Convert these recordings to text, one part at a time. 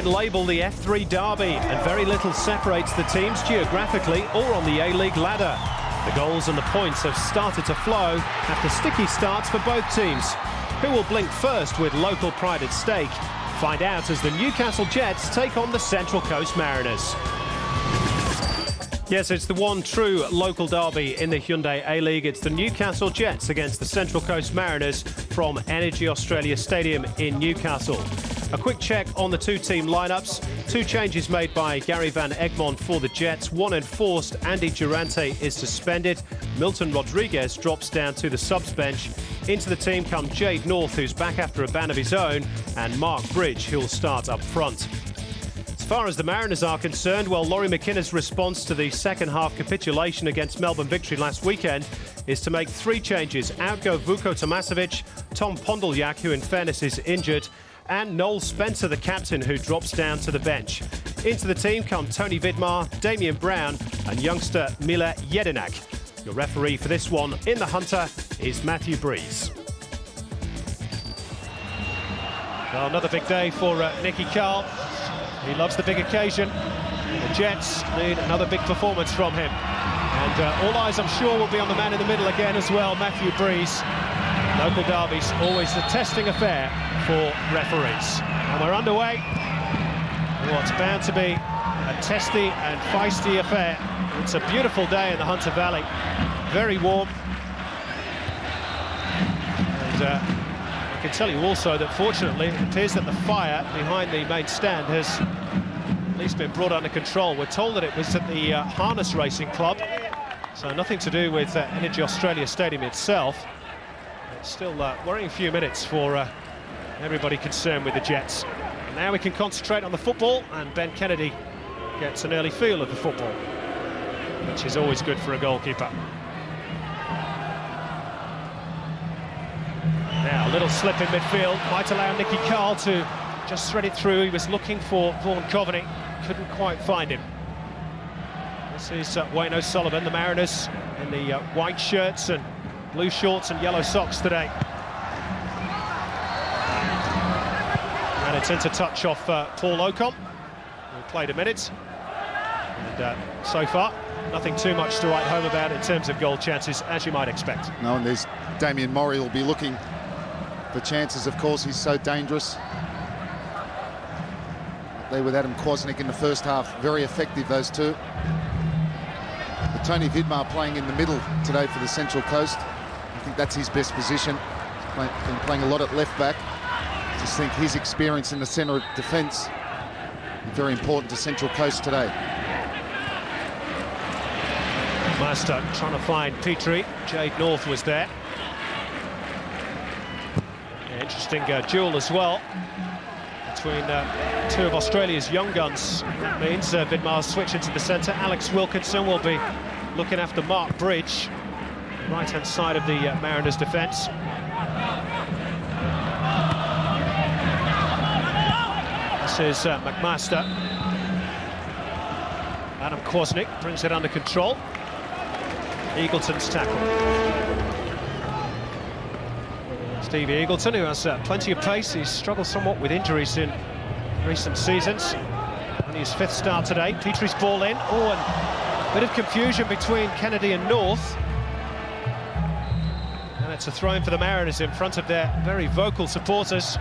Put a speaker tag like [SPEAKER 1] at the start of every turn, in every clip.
[SPEAKER 1] been labelled the F3 Derby, and very little separates the teams geographically or on the A-League ladder. The goals and the points have started to flow after sticky starts for both teams. Who will blink first with local pride at stake? Find out as the Newcastle Jets take on the Central Coast Mariners. Yes, it's the one true local derby in the Hyundai A-League. It's the Newcastle Jets against the Central Coast Mariners from Energy Australia Stadium in Newcastle. A quick check on the two-team lineups. Two changes made by Gary Van Egmond for the Jets. One enforced. Andy Durante is suspended. Milton Rodriguez drops down to the subs bench. Into the team come Jade North, who's back after a ban of his own, and Mark Bridge, who'll start up front. As far as the Mariners are concerned, well, Laurie McKinna's response to the second-half capitulation against Melbourne Victory last weekend is to make three changes. Out go Vuko Tomasevic, Tom Pondelyak, who in fairness is injured, and Noel Spencer, the captain, who drops down to the bench. Into the team come Tony Vidmar, Damian Brown and youngster Mila Jedinak. Your referee for this one in the Hunter is Matthew Breeze. Well, another big day for Nicky Carle. He loves the big occasion. The Jets need another big performance from him. And all eyes, I'm sure, will be on the man in the middle again as well, Matthew Breeze. Local derbies, always a testing affair for referees. And we're underway. What's bound to be a testy and feisty affair. It's a beautiful day in the Hunter Valley. Very warm. And I can tell you also that fortunately it appears that the fire behind the main stand has at least been brought under control. We're told that it was at the Harness Racing Club, so nothing to do with Energy Australia Stadium itself. It's still worrying few minutes for everybody concerned with the Jets. And now we can concentrate on the football, and Ben Kennedy gets an early feel of the football, which is always good for a goalkeeper. Now, a little slip in midfield might allow Nicky Carle to just thread it through. He was looking for Vaughan Coveney, couldn't quite find him. This is Wayne O'Sullivan, the Mariners, in the white shirts and blue shorts and yellow socks today. And it's into touch off Paul Ocon, who played a minute. And so far, nothing too much to write home about in terms of goal chances, as you might expect.
[SPEAKER 2] No, and there's Damien Mori will be looking for chances, of course. He's so dangerous. They with Adam Kwasnick in the first half, very effective, those two. But Tony Vidmar playing in the middle today for the Central Coast. I think that's his best position. He's been playing a lot at left back. I just think his experience in the centre of defence is very important to Central Coast today.
[SPEAKER 1] Master trying to find Petrie. Jade North was there. Interesting duel as well between two of Australia's young guns. That means Vidmar's switch into the centre. Alex Wilkinson will be looking after Mark Bridge, right-hand side of the Mariners' defence. This is McMaster. Adam Kwasnick brings it under control. Eagleton's tackle. Stevie Eagleton, who has plenty of pace. He's struggled somewhat with injuries in recent seasons. Only his fifth start today. Petrie's ball in. Oh, and a bit of confusion between Kennedy and North. And it's a throw-in for the Mariners in front of their very vocal supporters.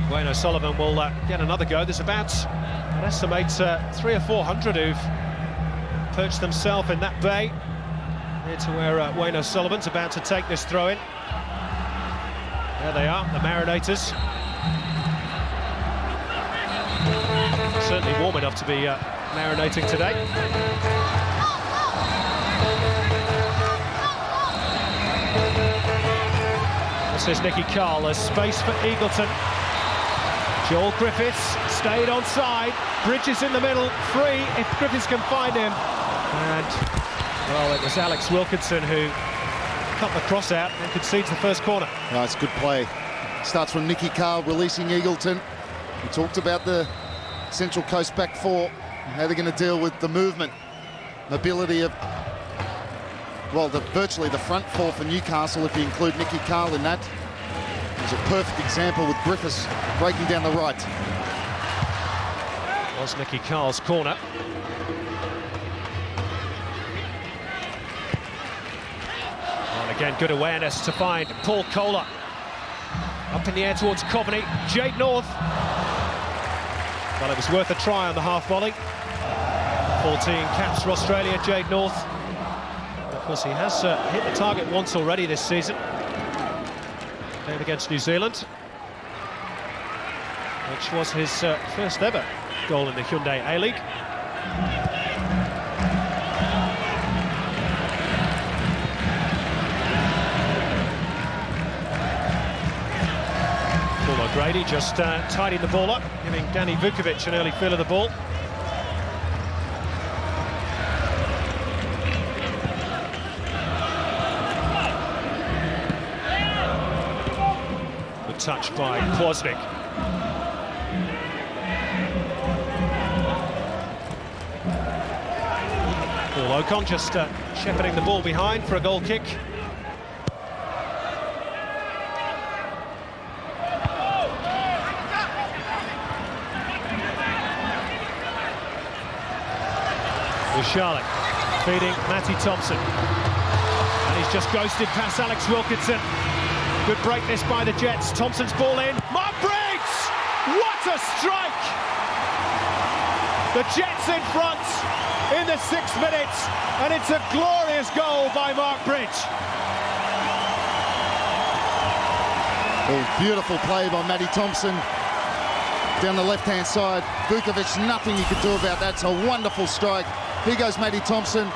[SPEAKER 1] Wayne O'Sullivan will get another go. There's about, I'd estimate, 300 or 400 who've perched themselves in that bay. Here to where Wayne O'Sullivan's about to take this throw-in. There they are, the Marinators. Certainly warm enough to be marinating today. This is Nicky Carle. There's space for Eagleton. Joel Griffiths stayed onside. Bridges in the middle, free if Griffiths can find him. And, well, it was Alex Wilkinson who cut the cross out and concedes the first corner.
[SPEAKER 2] Nice, good play. Starts from Nicky Carle releasing Eagleton. We talked about the Central Coast back four, how they're going to deal with the movement mobility of, well, virtually the front four for Newcastle, if you include Carle in that. It's a perfect example with Griffiths breaking down the right.
[SPEAKER 1] Was Carle's corner. And again, good awareness to find Paul Kohler. Up in the air towards Coveney. Jade North. Well, it was worth a try on the half volley. 14 caps for Australia, Jade North. Of course, he has hit the target once already this season. Playing against New Zealand, which was his first ever goal in the Hyundai A-League. Paul O'Grady just tidying the ball up, giving Danny Vukovic an early feel of the ball. Good touch by Kwasnik. Paul Ocon just shepherding the ball behind for a goal kick. Charlotte feeding Matty Thompson, and he's just ghosted past Alex Wilkinson. Good break this by the Jets. Thompson's ball in. Mark Briggs! What a strike! The Jets in front in the 6 minutes, and it's a glorious goal by Mark Bridge.
[SPEAKER 2] Oh, beautiful play by Matty Thompson down the left-hand side. Vukovic, nothing he could do about that. It's a wonderful strike. Here goes Matty Thompson,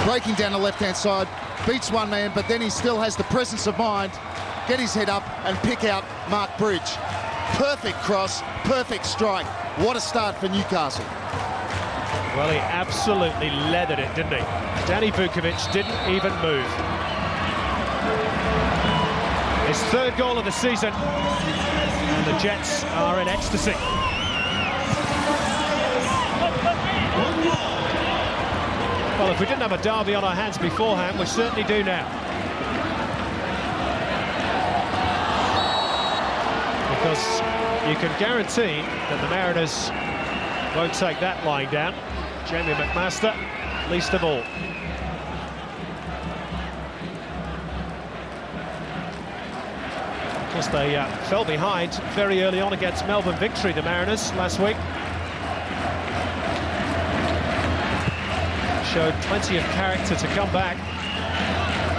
[SPEAKER 2] breaking down the left-hand side, beats one man, but then he still has the presence of mind, get his head up and pick out Mark Bridge. Perfect cross, perfect strike. What a start for Newcastle.
[SPEAKER 1] Well, he absolutely leathered it, didn't he? Danny Vukovic didn't even move. His third goal of the season, and the Jets are in ecstasy. Well, if we didn't have a derby on our hands beforehand, we certainly do now. Because you can guarantee that the Mariners won't take that lying down. Jamie McMaster, least of all. Of course, they fell behind very early on against Melbourne Victory, the Mariners, last week. Showed plenty of character to come back.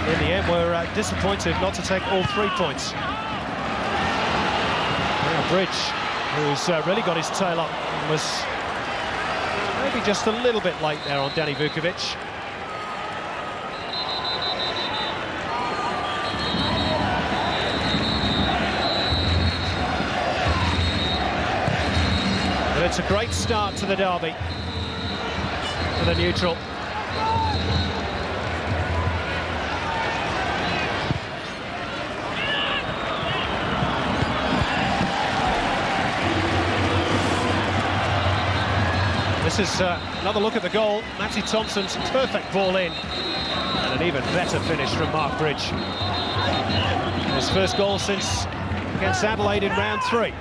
[SPEAKER 1] In the end, we're disappointed not to take all 3 points. Now Bridge, who's really got his tail up, was maybe just a little bit late there on Danny Vukovic. But it's a great start to the derby for the neutral. This is another look at the goal. Matty Thompson's perfect ball in, and an even better finish from Mark Bridge. His first goal since against Adelaide in round 3.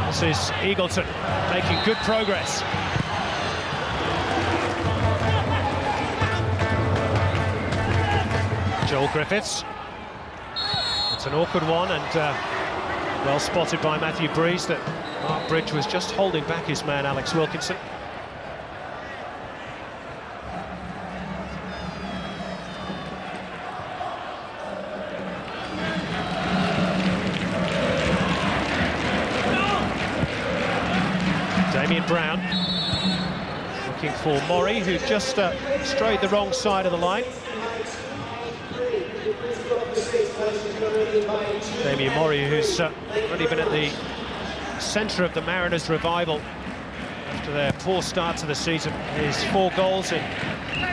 [SPEAKER 1] This is Eagleton making good progress. Joel Griffiths. It's an awkward one, and well spotted by Matthew Breeze that Mark Bridge was just holding back his man Alex Wilkinson. Damien Brown looking for Mori, who just strayed the wrong side of the line. Damien Mori, who's really been at the centre of the Mariners' revival after their poor start to the season. His 4 goals in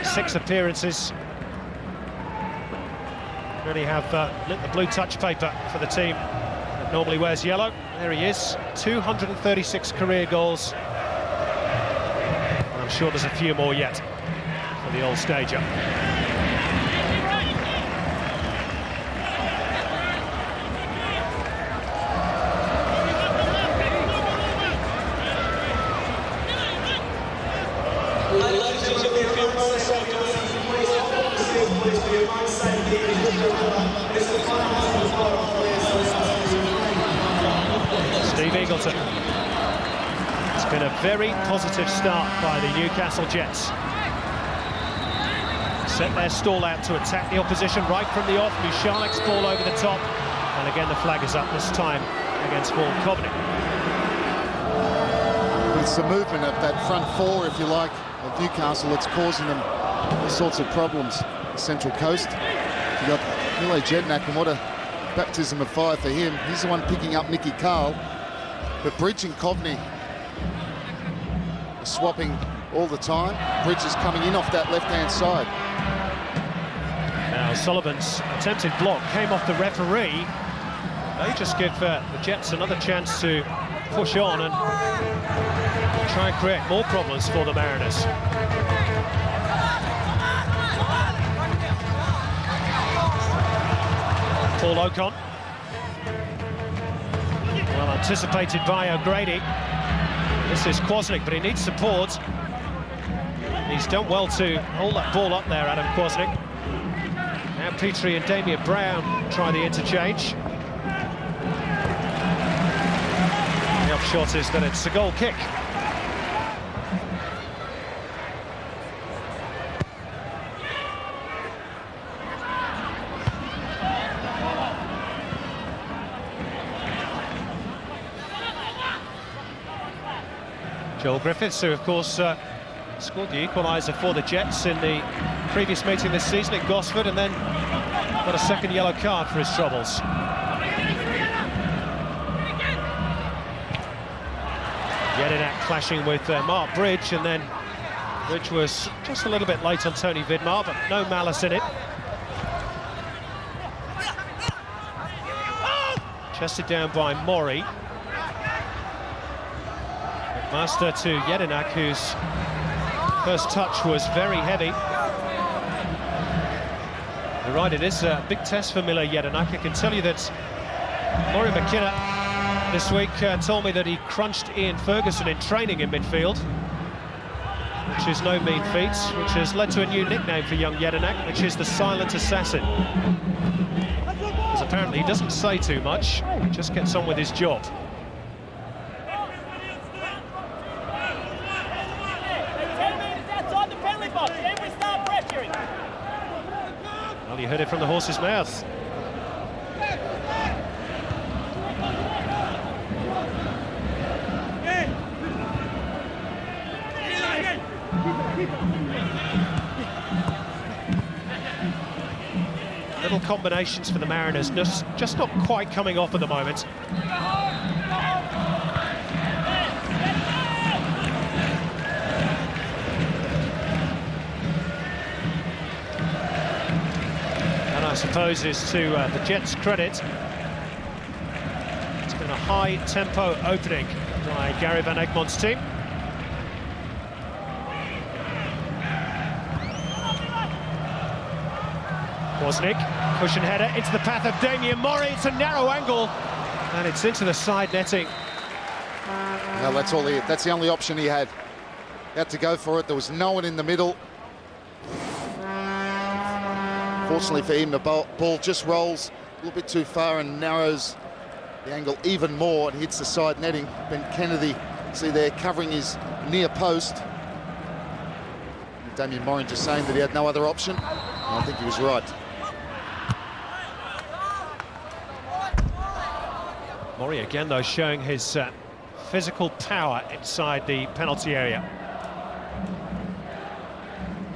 [SPEAKER 1] 6 appearances really have lit the blue touch paper for the team. normally wears yellow. There he is, 236 career goals. And I'm sure there's a few more yet for the old stager. Steve Eagleton. It's been a very positive start by the Newcastle Jets. Set their stall out to attack the opposition right from the off. Michalek's ball over the top. And again, the flag is up this time against Vaughan Coveney.
[SPEAKER 2] It's the movement of that front four, if you like, of Newcastle that's causing them all sorts of problems. The Central Coast. You got Milo Jedinak, and what a baptism of fire for him. He's the one picking up Nicky Carle. But Bridge and Coveney are swapping all the time. Bridge is coming in off that left-hand side.
[SPEAKER 1] Now Sullivan's attempted block came off the referee. They just give the Jets another chance to push on and try and create more problems for the Mariners. Paul Ocon. Well anticipated by O'Grady. This is Kwasnik, but he needs support. He's done well to hold that ball up there, Adam Kwasnik. Now Petrie and Damien Brown try the interchange. The upshot is that it's a goal kick. Joel Griffiths, who of course scored the equaliser for the Jets in the previous meeting this season at Gosford, and then got a second yellow card for his troubles. Jedinak clashing with Mark Bridge, and then Bridge was just a little bit late on Tony Vidmar, but no malice in it. Chested down by Mori. Master to Jedinak, whose first touch was very heavy. You're right, it is a big test for Milo Jedinak. I can tell you that Maury McKenna this week told me that he crunched Ian Ferguson in training in midfield, which is no mean feat, which has led to a new nickname for young Jedinak, which is the Silent Assassin. Because apparently he doesn't say too much, he just gets on with his job. Well, you heard it from the horse's mouth. Little combinations for the Mariners, just not quite coming off at the moment. I suppose is to the Jets' credit. It's been a high-tempo opening by Gary Van Egmond's team. Kwasnik, push and header into the path of Damien Mori. It's a narrow angle, and it's into the side netting.
[SPEAKER 2] No, that's all that's the only option he had. He had to go for it. There was no one in the middle. Fortunately for him, the ball just rolls a little bit too far and narrows the angle even more and hits the side netting. Ben Kennedy, see there, covering his near post. Damien Morin just saying that he had no other option. And I think he was right.
[SPEAKER 1] Mori again, though, showing his physical power inside the penalty area.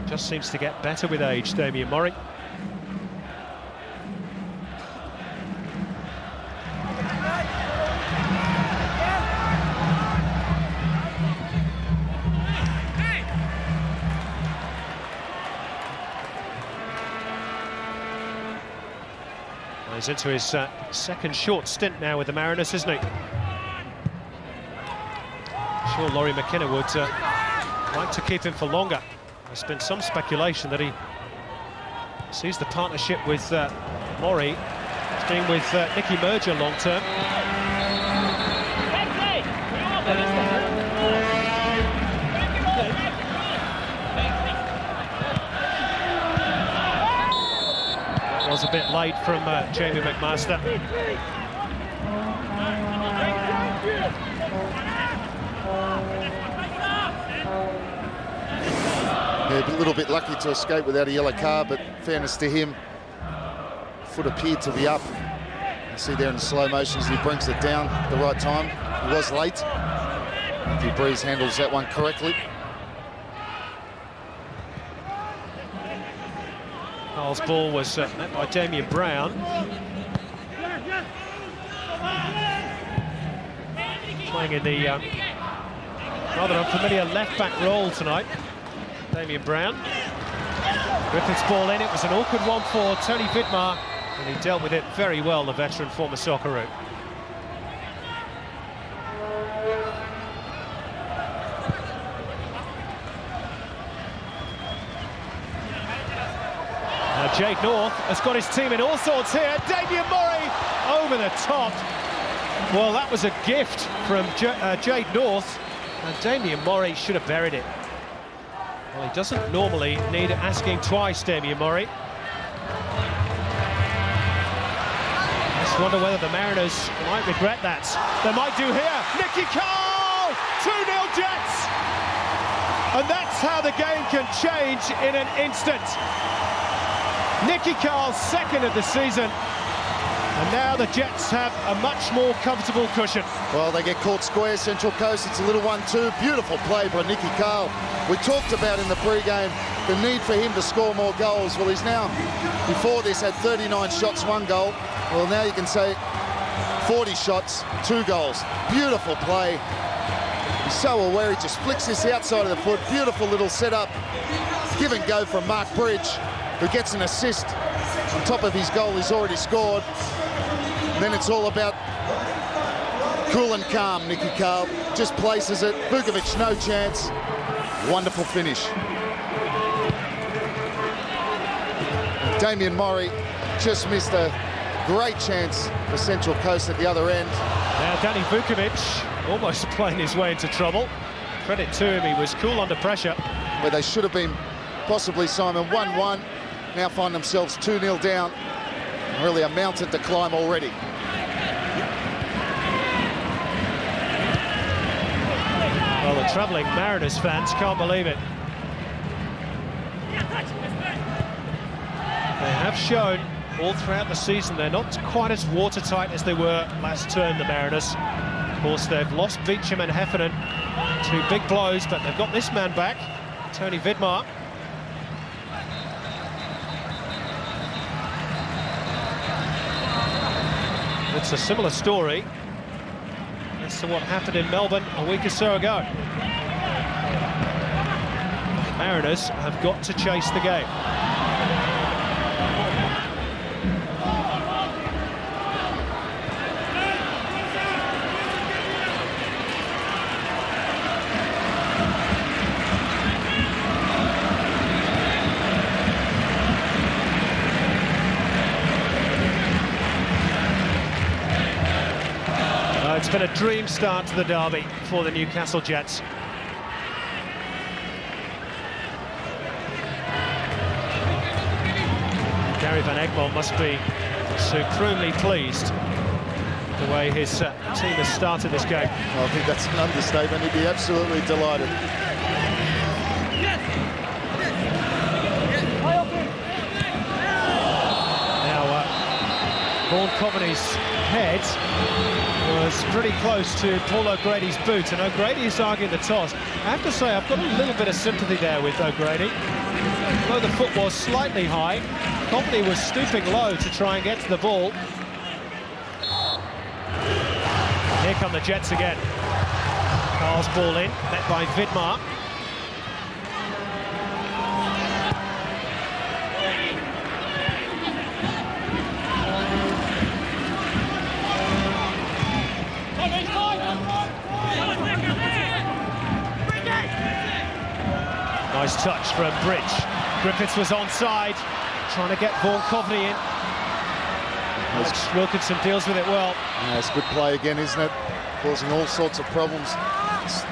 [SPEAKER 1] Just seems to get better with age, Damien Mori. He's into his second short stint now with the Mariners, isn't he? I'm sure Laurie McKenna would like to keep him for longer. There's been some speculation that he sees the partnership with Mori staying with Nicky Merger long term. Was a bit late from Jamie McMaster.
[SPEAKER 2] Yeah, a little bit lucky to escape without a yellow card, but fairness to him, foot appeared to be up. You see there in the slow motions, he brings it down at the right time. He was late. Anthony Breeze handles that one correctly.
[SPEAKER 1] Carle's ball was met by Damien Brown. Playing in the rather unfamiliar left-back role tonight, Damien Brown. Griffith's ball in, it was an awkward one for Tony Vidmar, and he dealt with it very well, the veteran former Socceroo. Jake North has got his team in all sorts here. Damien Mori over the top. Well, that was a gift from Jake North, and Damien Mori should have buried it. Well, he doesn't normally need asking twice, Damien Mori. Just wonder whether the Mariners might regret that. They might do here. Nicky Carle, 2-0 Jets. And that's how the game can change in an instant. Nicky Carle's second of the season, and now the Jets have a much more comfortable cushion.
[SPEAKER 2] Well, they get caught square, Central Coast. It's a little 1-2. Beautiful play by Nicky Carle. We talked about in the pre-game the need for him to score more goals. Well, he's now, before this, had 39 shots, 1 goal. Well, now you can say 40 shots, 2 goals. Beautiful play. He's so aware, he just flicks this outside of the foot. Beautiful little setup. Give and go from Mark Bridge, who gets an assist on top of his goal he's already scored. And then it's all about cool and calm. Nicky Carle just places it. Vukovic, no chance. Wonderful finish. Damien Mori just missed a great chance for Central Coast at the other end.
[SPEAKER 1] Now Danny Vukovic almost playing his way into trouble. Credit to him, he was cool under pressure.
[SPEAKER 2] Where they should have been possibly, Simon, 1-1. Now find themselves 2-0 down. Really a mountain to climb already.
[SPEAKER 1] Well, the travelling Mariners fans can't believe it. They have shown all throughout the season they're not quite as watertight as they were last term, the Mariners. Of course, they've lost Beecham and Heffernan, 2 big blows, but they've got this man back, Tony Vidmar. It's a similar story as to what happened in Melbourne a week or so ago. Mariners have got to chase the game. It's been a dream start to the derby for the Newcastle Jets. Gary Van Egmond must be supremely pleased the way his team has started this game.
[SPEAKER 2] Well, I think that's an understatement. He'd be absolutely delighted.
[SPEAKER 1] Now, Vaughan Coveney's head was pretty close to Paul O'Grady's boot, and O'Grady is arguing the toss. I have to say, I've got a little bit of sympathy there with O'Grady. Although the foot was slightly high, Coveney was stooping low to try and get to the ball. Here come the Jets again. Carle's ball in, met by Vidmar. Nice touch from Bridge. Griffiths was onside, trying to get Vaughan Coveney in. Alex Wilkinson deals with it well.
[SPEAKER 2] Yeah, it's good play again, isn't it? Causing all sorts of problems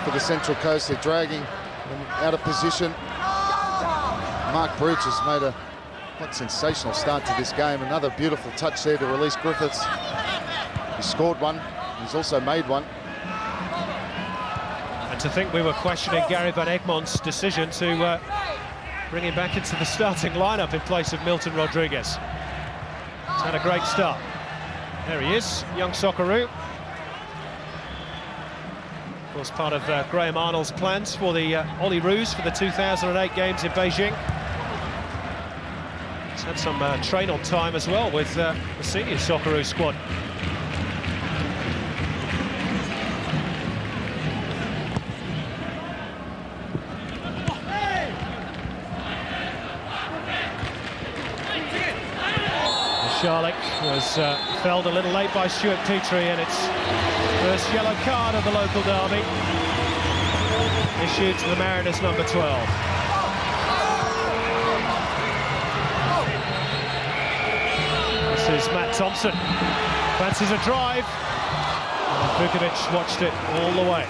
[SPEAKER 2] for the Central Coast. They're dragging them out of position. Mark Bridge has made a quite sensational start to this game. Another beautiful touch there to release Griffiths. He scored one. He's also made one.
[SPEAKER 1] And to think we were questioning Gary Van Egmond's decision to bring him back into the starting lineup in place of Milton Rodriguez. He's had a great start. There he is, young Socceroo. Of course, part of Graham Arnold's plans for the Olyroos for the 2008 games in Beijing. He's had some train-on time as well with the senior Socceroo squad. Charlotte was felled a little late by Stuart Petrie, and it's first yellow card of the local derby issued to the Mariners, number 12. This is Matt Thompson, fancies a drive, and Vukovic watched it all the way.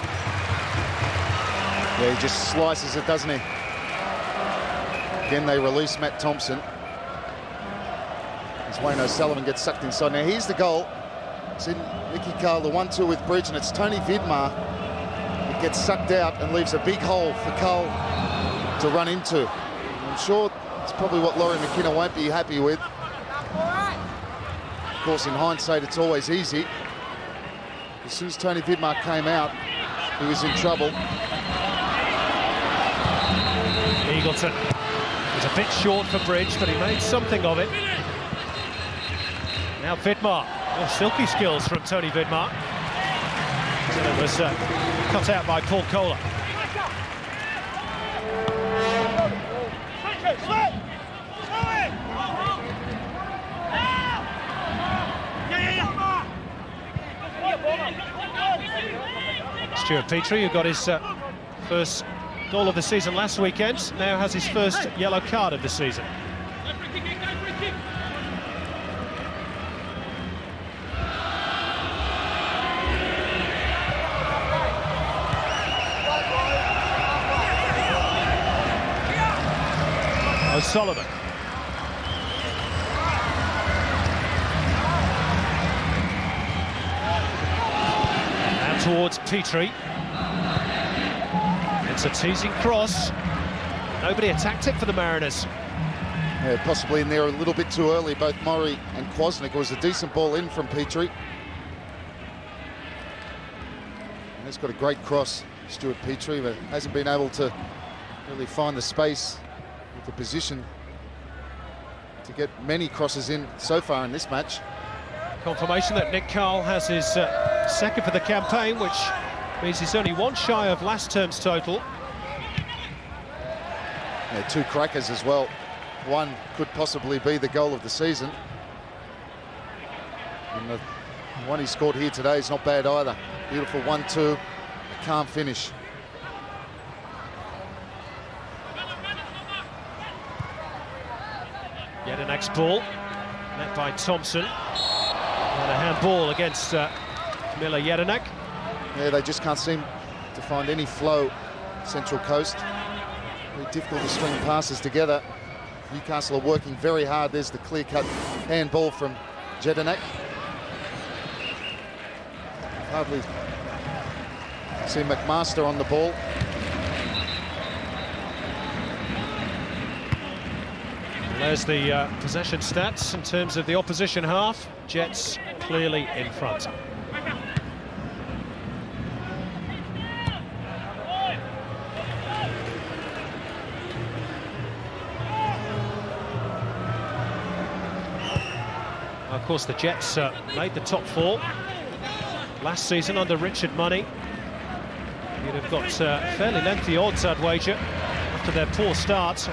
[SPEAKER 2] Yeah, he just slices it, doesn't he? Again, they release Matt Thompson. Wayne O'Sullivan gets sucked inside. Now here's the goal. It's in Mickey Carle, the 1-2 with Bridge, and it's Tony Vidmar that gets sucked out and leaves a big hole for Carle to run into. I'm sure it's probably what Laurie McKenna won't be happy with. Of course, in hindsight, it's always easy. As soon as Tony Vidmar came out, he was in trouble.
[SPEAKER 1] Eagleton was a bit short for Bridge, but he made something of it. Now Vidmar, silky skills from Tony Vidmar. So it was cut out by Paul Kohler. Stuart Petrie, who got his first goal of the season last weekend, now has his first yellow card of the season. O'Sullivan. Now towards Petrie. It's a teasing cross. Nobody attacked it for the Mariners.
[SPEAKER 2] Yeah, possibly in there a little bit too early, both Mori and Kwasnik. It was a decent ball in from Petrie. And he's got a great cross, Stuart Petrie, but hasn't been able to really find the space, the position to get many crosses in so far in this match.
[SPEAKER 1] Confirmation that Nick Carle has his second for the campaign, which means he's only one shy of last term's total.
[SPEAKER 2] Yeah, 2 crackers as well. One could possibly be the goal of the season. And the one he scored here today is not bad either. Beautiful 1-2, a calm finish.
[SPEAKER 1] Yet an next ball, met by Thompson. And a handball against Miller Jedinak.
[SPEAKER 2] Yeah, they just can't seem to find any flow, Central Coast. Very difficult to string passes together. Newcastle are working very hard. There's the clear-cut handball from Jedinak. Hardly see McMaster on the ball.
[SPEAKER 1] There's the possession stats in terms of the opposition half. Jets clearly in front. Of course, the Jets made the top 4 last season under Richard Money. You'd have got fairly lengthy odds, I'd wager, after their poor start.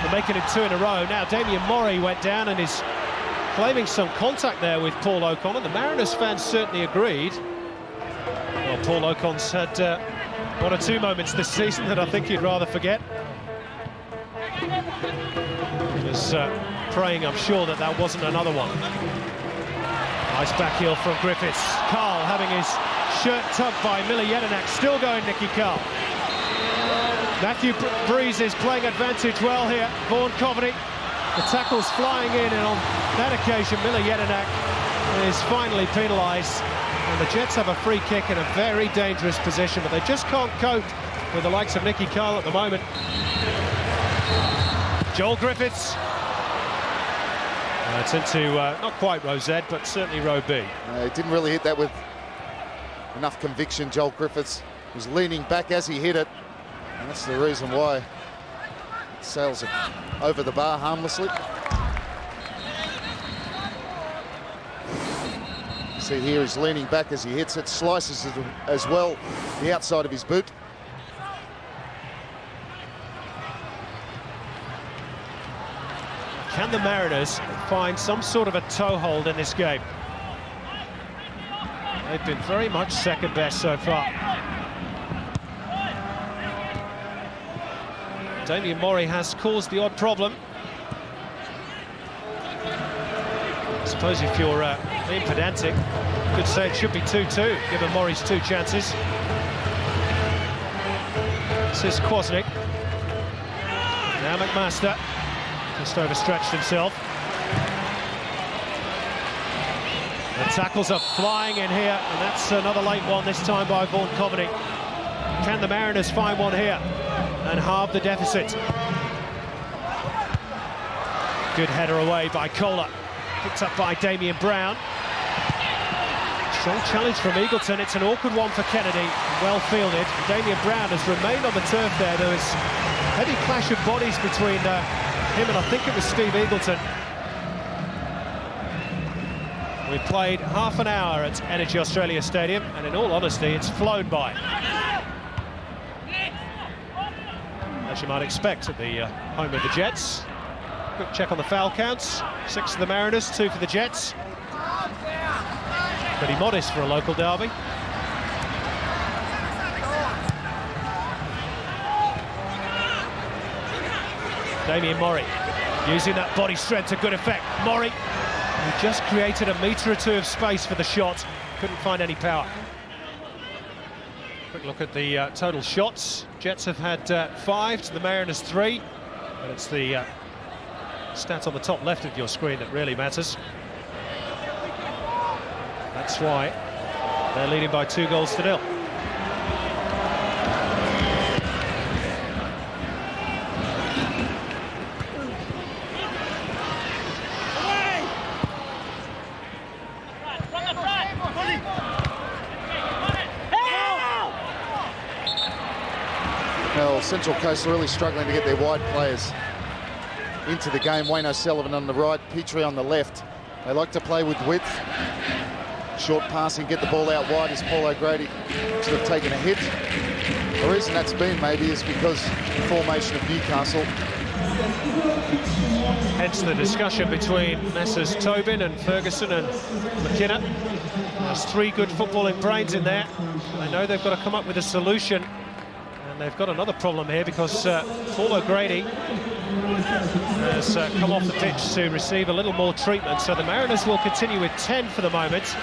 [SPEAKER 1] They're making it 2 in a row. Now Damien Mori went down and is claiming some contact there with Paul O'Connor. The Mariners fans certainly agreed. Well, Paul O'Connor's had 1 or 2 moments this season that I think you'd rather forget. He was praying, I'm sure, that that wasn't another one. Nice back heel from Griffiths. Carle having his shirt tugged by Miller Jedinak. Still going, Nicky Carle. Matthew Breeze is playing advantage well here. Vaughan Coveney. The tackle's flying in, and on that occasion, Miller Jedinak is finally penalised. And the Jets have a free kick in a very dangerous position, but they just can't cope with the likes of Nicky Carle at the moment. Joel Griffiths. It's into not quite row Z, but certainly row B.
[SPEAKER 2] He didn't really hit that with enough conviction. Joel Griffiths was leaning back as he hit it, and that's the reason why it sails it over the bar harmlessly. See here, he's leaning back as he hits it, slices it as well, the outside of his boot.
[SPEAKER 1] Can the Mariners find some sort of a toehold in this game? They've been very much second best so far. Damien Mori has caused the odd problem. I suppose if you're being pedantic, you could say it should be 2-2, given Mori's 2 chances. This is Kwasnik. Now McMaster. Just overstretched himself. The tackles are flying in here, and that's another late one, this time by Vaughan Coveney. Can the Mariners find one here and halve the deficit? Good header away by Carle. Picked up by Damien Brown. Strong challenge from Eagleton. It's an awkward one for Kennedy. Well fielded. Damien Brown has remained on the turf there. There was a heavy clash of bodies between him and I think it was Steve Eagleton. We played half an hour at Energy Australia Stadium, and in all honesty, it's flown by. As you might expect at the home of the Jets. Quick check on the foul counts. 6 for the Mariners, 2 for the Jets. Pretty modest for a local derby. Damien Mori using that body strength to good effect. Mori, who just created a metre or 2 of space for the shot, couldn't find any power. Quick look at the total shots. Jets have had 5 to the Mariners 3, and it's the stat on the top left of your screen that really matters. That's why they're leading by 2-0.
[SPEAKER 2] Well, Central Coast are really struggling to get their wide players into the game. Wayne O'Sullivan on the right, Petrie on the left. They like to play with width. Short passing, get the ball out wide as Paul O'Grady should have taken a hit. The reason that's been maybe is because the formation of Newcastle.
[SPEAKER 1] Hence the discussion between Messrs Tobin and Ferguson and McKenna. There's 3 good footballing brains in there. They know they've got to come up with a solution. And they've got another problem here because Paul O'Grady has come off the pitch to receive a little more treatment. So the Mariners will continue with 10 for the moment.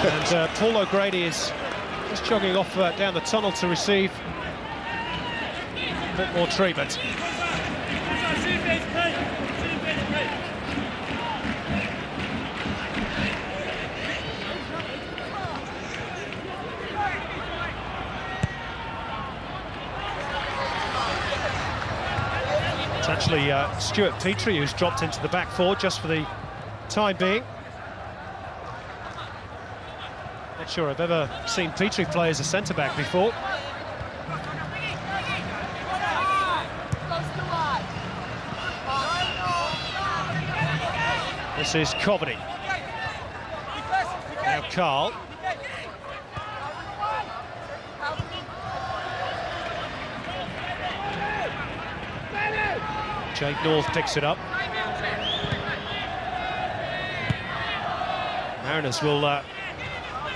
[SPEAKER 1] And Paul O'Grady is just jogging off down the tunnel to receive a bit more treatment. It's actually Stuart Petrie who's dropped into the back 4 just for the time being. Not sure I've ever seen Petrie play as a centre-back before. This is Coveney. Now Carle. Jake North picks it up. Mariners will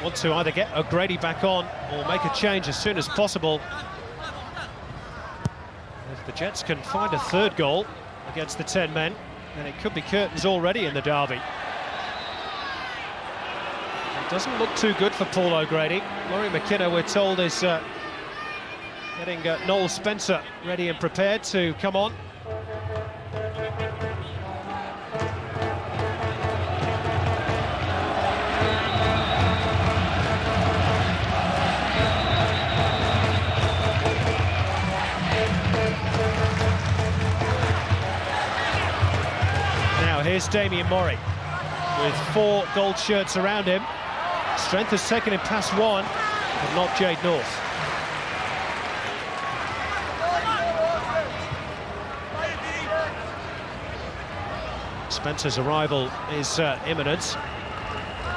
[SPEAKER 1] want to either get O'Grady back on or make a change as soon as possible. Jets can find a third goal against the 10 men, and it could be curtains already in the derby. It doesn't look too good for Paul O'Grady. Mori McKenna, we're told, is getting Noel Spencer ready and prepared to come on. Now here's Damien Mori with 4 gold shirts around him. Strength has taken him past 1, but not Jade North. Spencer's arrival is imminent.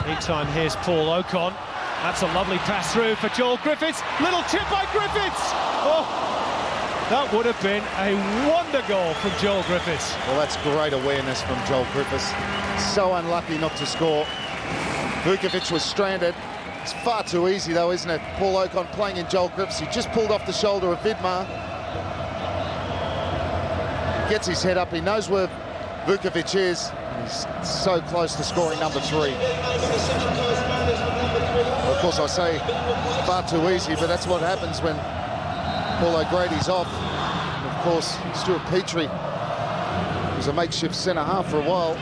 [SPEAKER 1] Meantime, here's Paul Ocon. That's a lovely pass through for Joel Griffiths. Little chip by Griffiths! Oh, that would have been a wonder goal from Joel Griffiths.
[SPEAKER 2] Well, that's great awareness from Joel Griffiths. So unlucky not to score. Vukovic was stranded. It's far too easy, though, isn't it? Paul Ocon playing in Joel Griffiths. He just pulled off the shoulder of Vidmar. Gets his head up. He knows where Vukovic is. He's so close to scoring number 3. Well, of course, I say far too easy, but that's what happens when Paul O'Grady's off. And of course, Stuart Petrie was a makeshift centre-half for a while.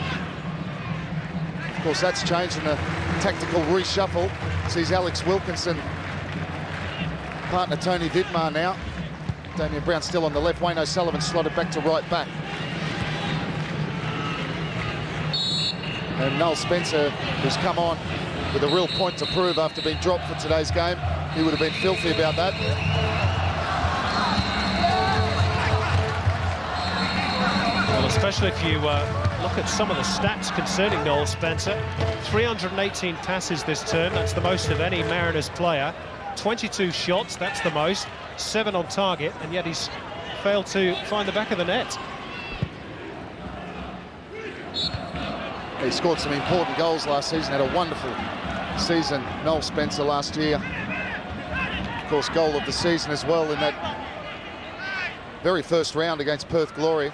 [SPEAKER 2] Of course, that's changed in the tactical reshuffle. Sees Alex Wilkinson, partner Tony Vidmar now. Damien Brown still on the left. Wayne O'Sullivan slotted back to right back. And Noel Spencer, who's come on with a real point to prove after being dropped for today's game. He would have been filthy about that.
[SPEAKER 1] Well, especially if you look at some of the stats concerning Noel Spencer. 318 passes this term, that's the most of any Mariners player. 22 shots, that's the most. 7 on target, and yet he's failed to find the back of the net.
[SPEAKER 2] He scored some important goals last season, had a wonderful season, Noel Spencer, last year. Of course, goal of the season as well in that very first round against Perth Glory.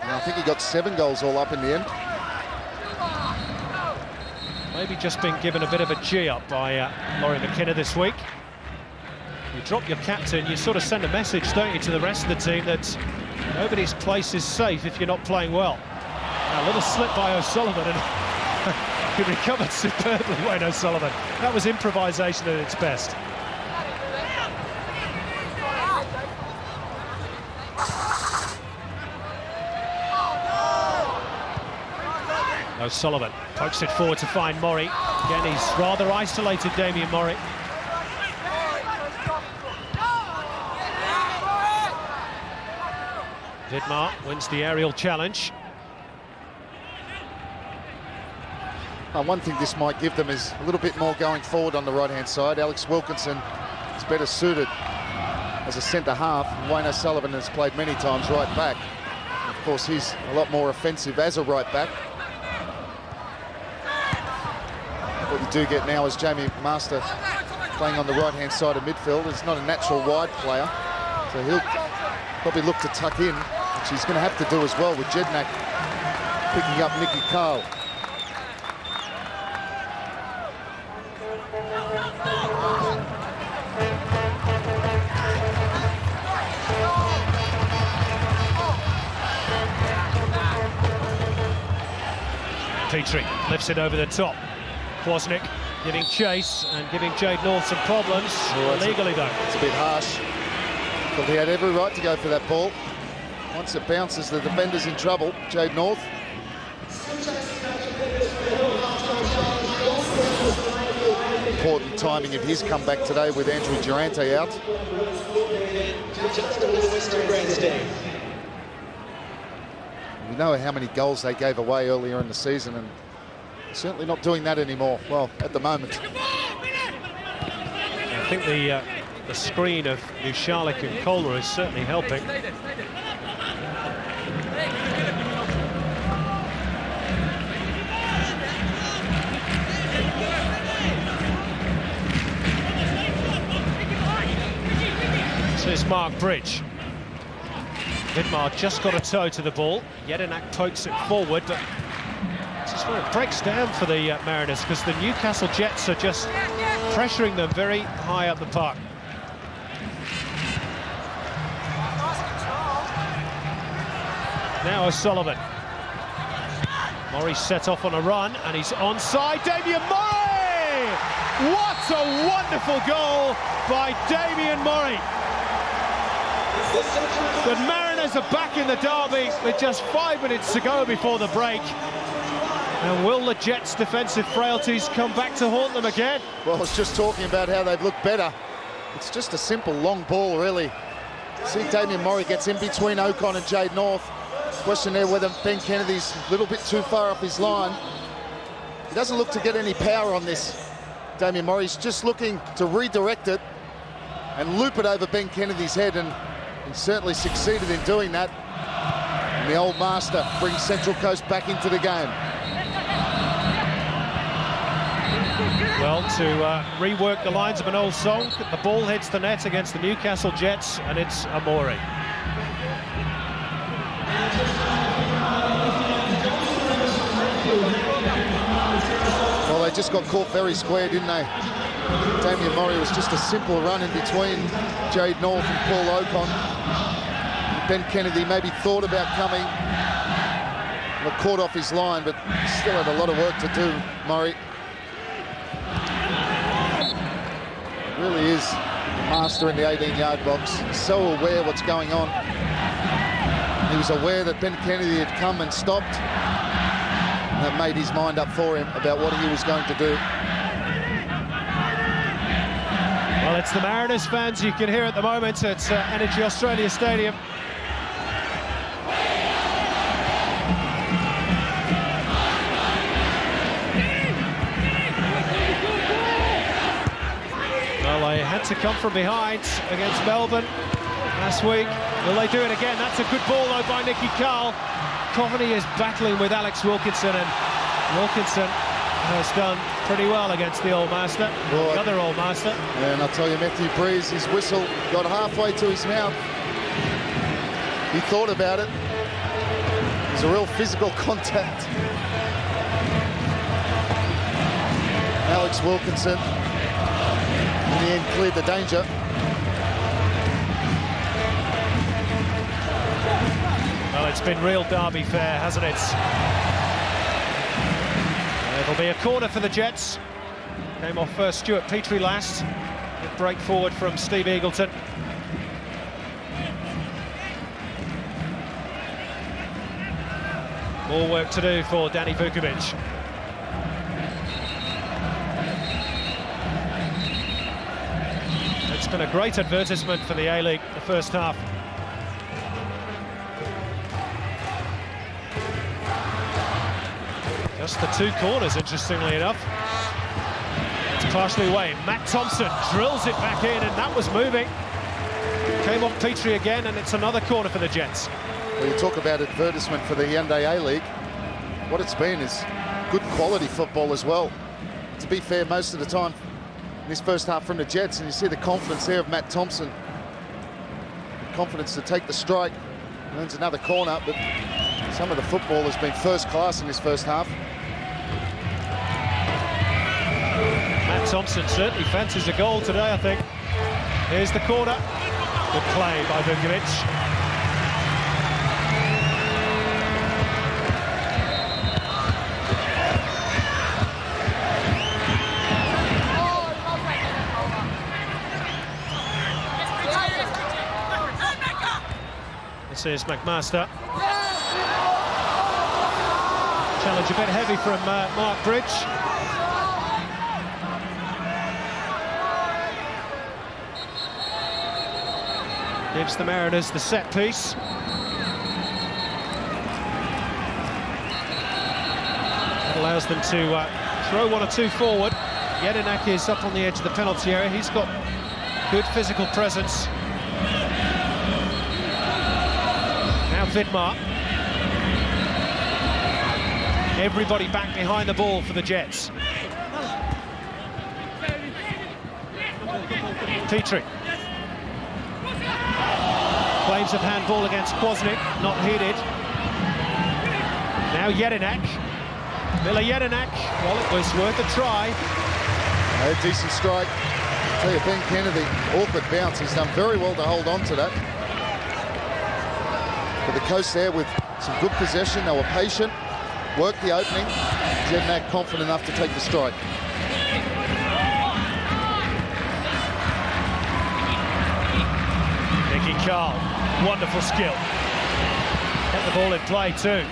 [SPEAKER 2] And I think he got 7 goals all up in the end.
[SPEAKER 1] Maybe just been given a bit of a G-up by Mori McKenna this week. You drop your captain, you sort of send a message, don't you, to the rest of the team that nobody's place is safe if you're not playing well. Now, a little slip by O'Sullivan, and he recovered superbly, Wayne O'Sullivan. That was improvisation at its best. O'Sullivan pokes it forward to find Mori. Again, he's rather isolated, Damien Mori. Vidmar wins the aerial challenge.
[SPEAKER 2] One thing this might give them is a little bit more going forward on the right-hand side. Alex Wilkinson is better suited as a centre-half. Wayne O'Sullivan has played many times right back. And of course, he's a lot more offensive as a right back. What you do get now is Jamie Master playing on the right-hand side of midfield. He's not a natural wide player, so he'll probably look to tuck in, which he's going to have to do as well with Jednak picking up Nicky Carle.
[SPEAKER 1] Petrie lifts it over the top. Kwasnik giving chase and giving Jade North some problems. Illegally, though.
[SPEAKER 2] It's a bit harsh. But he had every right to go for that ball. Once it bounces, the defender's in trouble. Jade North. Important timing of his comeback today with Andrew Durante out. We know how many goals they gave away earlier in the season, and certainly not doing that anymore. Well, at the moment.
[SPEAKER 1] I think the screen of Nushalik and Carle is certainly helping. This is Mark Bridge. Vidmar just got a toe to the ball. Jedinak pokes it forward, but this is where it breaks down for the Mariners, because the Newcastle Jets are just pressuring them very high up the park. Now O'Sullivan. Mori set off on a run, and he's onside. Damien Mori! What a wonderful goal by Damien Mori! The Mariners are back in the derby with just 5 minutes to go before the break. And will the Jets' defensive frailties come back to haunt them again?
[SPEAKER 2] Well, I was just talking about how they've looked better. It's just a simple long ball, really. See, Damien Mori gets in between Ocon and Jade North. Question there whether Ben Kennedy's a little bit too far off his line. He doesn't look to get any power on this. Damien Mori's just looking to redirect it and loop it over Ben Kennedy's head, and he certainly succeeded in doing that. And the old master brings Central Coast back into the game.
[SPEAKER 1] Well, to rework the lines of an old song, the ball hits the net against the Newcastle Jets, and it's Mori.
[SPEAKER 2] Well, they just got caught very square, didn't they? Damien Mori was just a simple run in between Jade North and Paul Ocon. Ben Kennedy maybe thought about coming, but caught off his line, but still had a lot of work to do, Mori. Really is a master in the 18-yard box. He's so aware what's going on. He was aware that Ben Kennedy had come and stopped. And that made his mind up for him about what he was going to do.
[SPEAKER 1] Well, it's the Mariners fans you can hear at the moment at Energy Australia Stadium. Well, they had to come from behind against Melbourne last week. Will they do it again? That's a good ball, though, by Nicky Carle. Coveney is battling with Alex Wilkinson, and Wilkinson has done pretty well against the old master, the other old master.
[SPEAKER 2] And I'll tell you, Matthew Breeze, his whistle got halfway to his mouth. He thought about it. It was a real physical contact. Alex Wilkinson, in the end, cleared the danger.
[SPEAKER 1] Well, it's been real derby fare, hasn't it? It'll be a corner for the Jets. Came off first Stuart Petrie last. Good break forward from Steve Eagleton. More work to do for Danny Vukovic. It's been a great advertisement for the A-League the first half. Just the two corners, interestingly enough. It's partially away. Matt Thompson drills it back in, and that was moving. Came off Petrie again, and it's another corner for the Jets.
[SPEAKER 2] Well, you talk about advertisement for the Hyundai A-League. What it's been is good quality football as well. To be fair, most of the time in this first half from the Jets, and you see the confidence there of Matt Thompson. The confidence to take the strike. Earns another corner, but some of the football has been first class in this first half.
[SPEAKER 1] Matt Thompson certainly fancies a goal today, I think. Here's the corner. Good play by Vukovic. This is McMaster. Challenge a bit heavy from Mark Bridge. Gives the Mariners the set piece. That allows them to throw one or two forward. Jedinak is up on the edge of the penalty area. He's got good physical presence. Now Vidmar. Everybody back behind the ball for the Jets. Petrie. Claims of handball against Kwasnik, not heeded. Now Jedinak. Miller Jedinak. Well, it was worth a try.
[SPEAKER 2] A decent strike. I tell you, Ben Kennedy, awkward bounce. He's done very well to hold on to that. But the Coast there with some good possession. They were patient, worked the opening. Jedinak confident enough to take the strike.
[SPEAKER 1] Carle, wonderful skill. Get the ball in play too.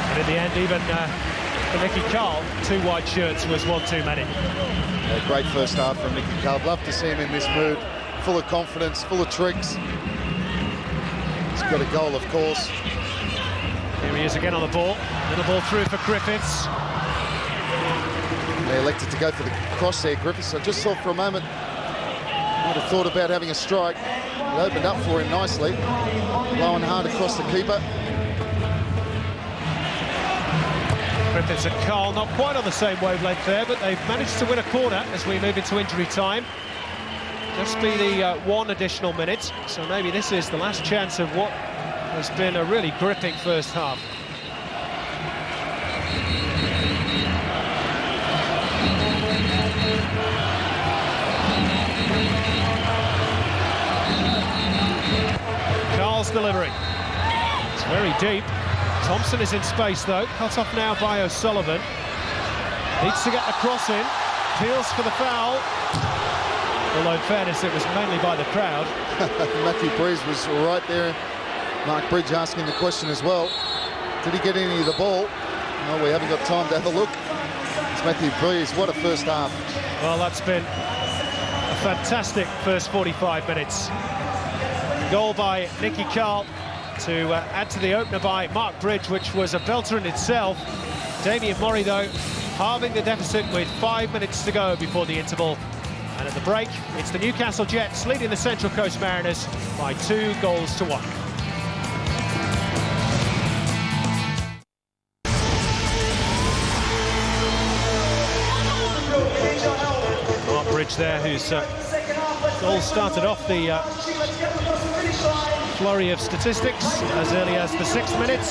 [SPEAKER 1] But in the end, even for Nicky Carle, 2 white shirts was one too many.
[SPEAKER 2] A great first half from Nicky Carle. Love to see him in this mood, full of confidence, full of tricks. He's got a goal, of course.
[SPEAKER 1] Here he is again on the ball. Little ball through for Griffiths.
[SPEAKER 2] They elected to go for the cross there, Griffiths. I just saw for a moment. Would have thought about having a strike. It opened up for him nicely. Low and hard across the keeper.
[SPEAKER 1] Griffiths and Carle not quite on the same wavelength there, but they've managed to win a corner as we move into injury time. Just be the 1 additional minute, so maybe this is the last chance of what has been a really gripping first half. Carle's delivery. It's very deep. Thompson is in space though. Cut off now by O'Sullivan. Needs to get the cross in. Peels for the foul. Although in fairness it was mainly by the crowd.
[SPEAKER 2] Matthew Breeze was right there. Mark Bridge asking the question as well. Did he get any of the ball? No, we haven't got time to have a look. It's Matthew Breeze. What a first half.
[SPEAKER 1] Well, that's been a fantastic first 45 minutes. Goal by Nicky Carle to add to the opener by Mark Bridge, which was a belter in itself. Damien Mori, though, halving the deficit with 5 minutes to go before the interval. And at the break, it's the Newcastle Jets leading the Central Coast Mariners by 2 goals to 1. Mark Bridge there, whose goal started off the flurry of statistics as early as the 6th minute.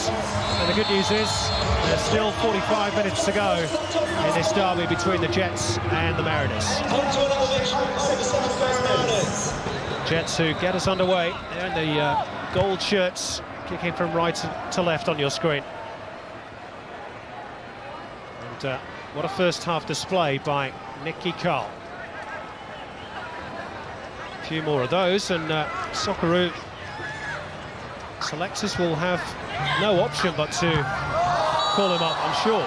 [SPEAKER 1] And the good news is there's still 45 minutes to go in this derby between the Jets and the Mariners. Jets who get us underway. They're in the gold shirts, kicking from right to left on your screen. And what a first half display by Nicky Carle. A few more of those, and Socceroo selectors will have no option but to call him up, I'm sure.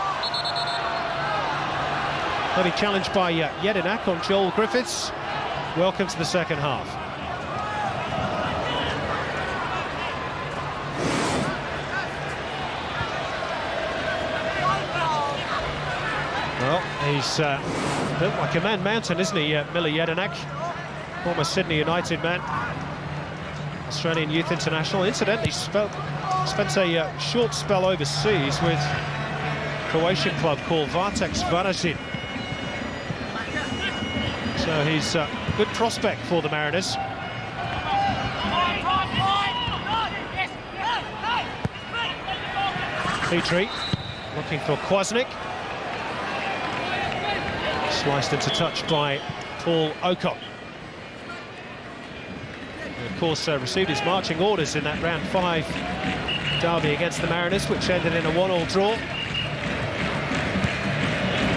[SPEAKER 1] They'll be challenged by Jedinak on Joel Griffiths. Welcome to the second half. Well, he's built like a man mountain, isn't he, Miller Jedinak? Former Sydney United man. Australian Youth International. Incidentally, spent a short spell overseas with a Croatian club called Varteks Varaždin. So he's a good prospect for the Mariners. Petrie looking for Kwasnik. Sliced into touch by Paul Okon. Of course, received his marching orders in that round 5 derby against the Mariners, which ended in a 1-1 draw.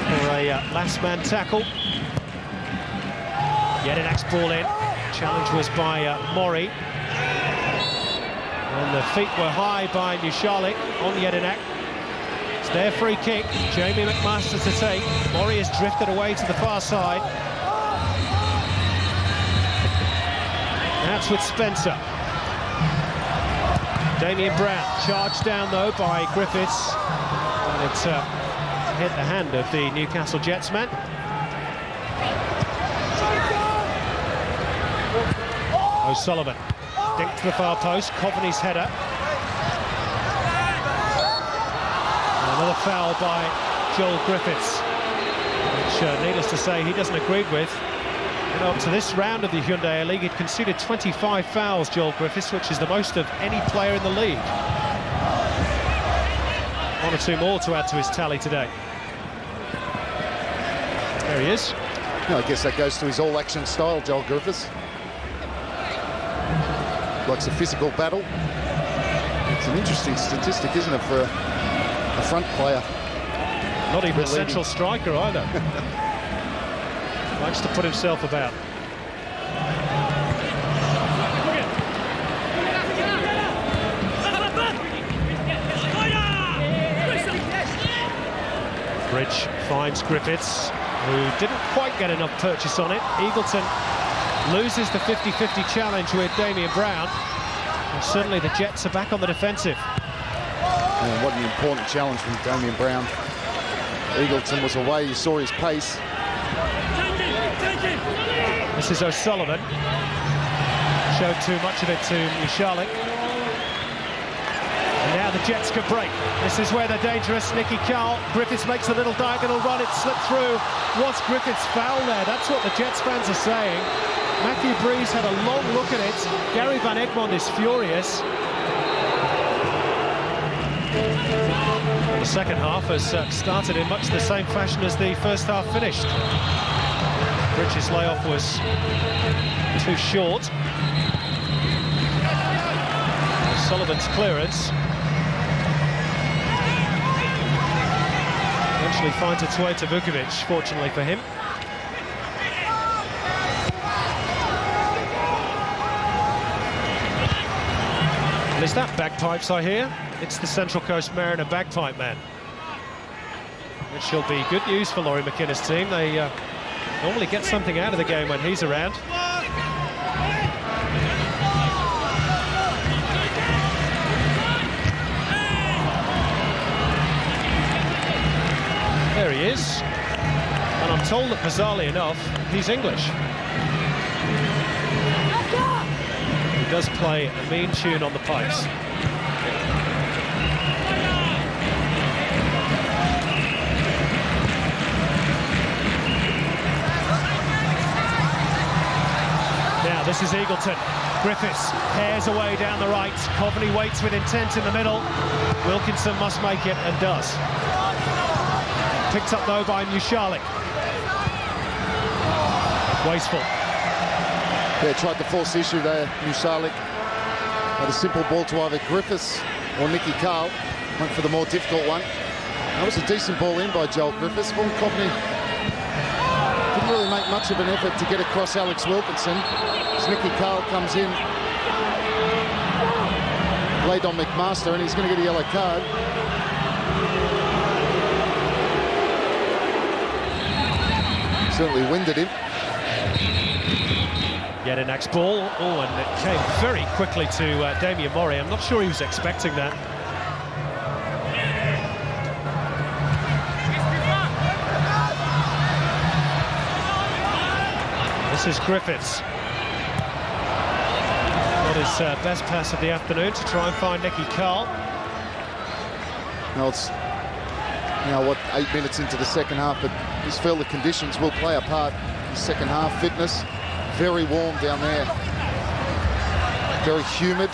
[SPEAKER 1] For a last-man tackle. Jedinak's ball in. Challenge was by Mori. And the feet were high by Newcastle on Jedinak. It's their free kick. Jamie McMaster to take. Mori has drifted away to the far side. That's with Spencer. Damien Brown charged down though by Griffiths. And it's hit the hand of the Newcastle Jets man. O'Sullivan dinked to the far post. Coveney's header. And another foul by Joel Griffiths, which needless to say he doesn't agree with. Up to this round of the Hyundai League, he'd conceded 25 fouls, Joel Griffiths, which is the most of any player in the league. One or two more to add to his tally today. There he is.
[SPEAKER 2] No, I guess that goes to his all-action style, Joel Griffiths. Likes a physical battle. It's an interesting statistic, isn't it, for a front player?
[SPEAKER 1] Not even a central striker either. Likes to put himself about. Bridge finds Griffiths, who didn't quite get enough purchase on it. Eagleton loses the 50-50 challenge with Damien Brown. And certainly the Jets are back on the defensive.
[SPEAKER 2] And what an important challenge from Damien Brown. Eagleton was away, you saw his pace.
[SPEAKER 1] This is O'Sullivan. Showed too much of it to Mishalik. And now the Jets can break. This is where they're dangerous. Nicky Carle. Griffiths makes a little diagonal run. It slipped through. Was Griffiths foul there? That's what the Jets fans are saying. Matthew Breeze had a long look at it. Gary Van Egmond is furious. The second half has started in much the same fashion as the first half finished. Bridges' layoff was too short. Sullivan's clearance eventually finds its way to Vukovic, fortunately for him. And is that bagpipes I hear? It's the Central Coast Mariner bagpipe man. Which will be good news for Laurie McKinnis' team. They normally get something out of the game when he's around. There he is. And I'm told that, bizarrely enough, he's English. He does play a mean tune on the pipes. Now this is Eagleton. Griffiths hairs away down the right. Coveney waits with intent in the middle. Wilkinson must make it and does. Picked up though by Mishalik. Wasteful.
[SPEAKER 2] Yeah, tried to force the issue there, Mishalik. Had a simple ball to either Griffiths or Nicky Carle. Went for the more difficult one. That was a decent ball in by Joel Griffiths. Paul Coveney didn't really make much of an effort to get across Alex Wilkinson. As Nicky Carle comes in, laid on McMaster, and he's going to get a yellow card. Certainly winded him.
[SPEAKER 1] Jedinak's ball. Oh, and it came very quickly to Damien Mori. I'm not sure he was expecting that. This is Griffiths. Not his best pass of the afternoon to try and find Nicky Carle.
[SPEAKER 2] Now it's 8 minutes into the second half, but just feel the conditions will play a part in the second half. Fitness, very warm down there, very humid.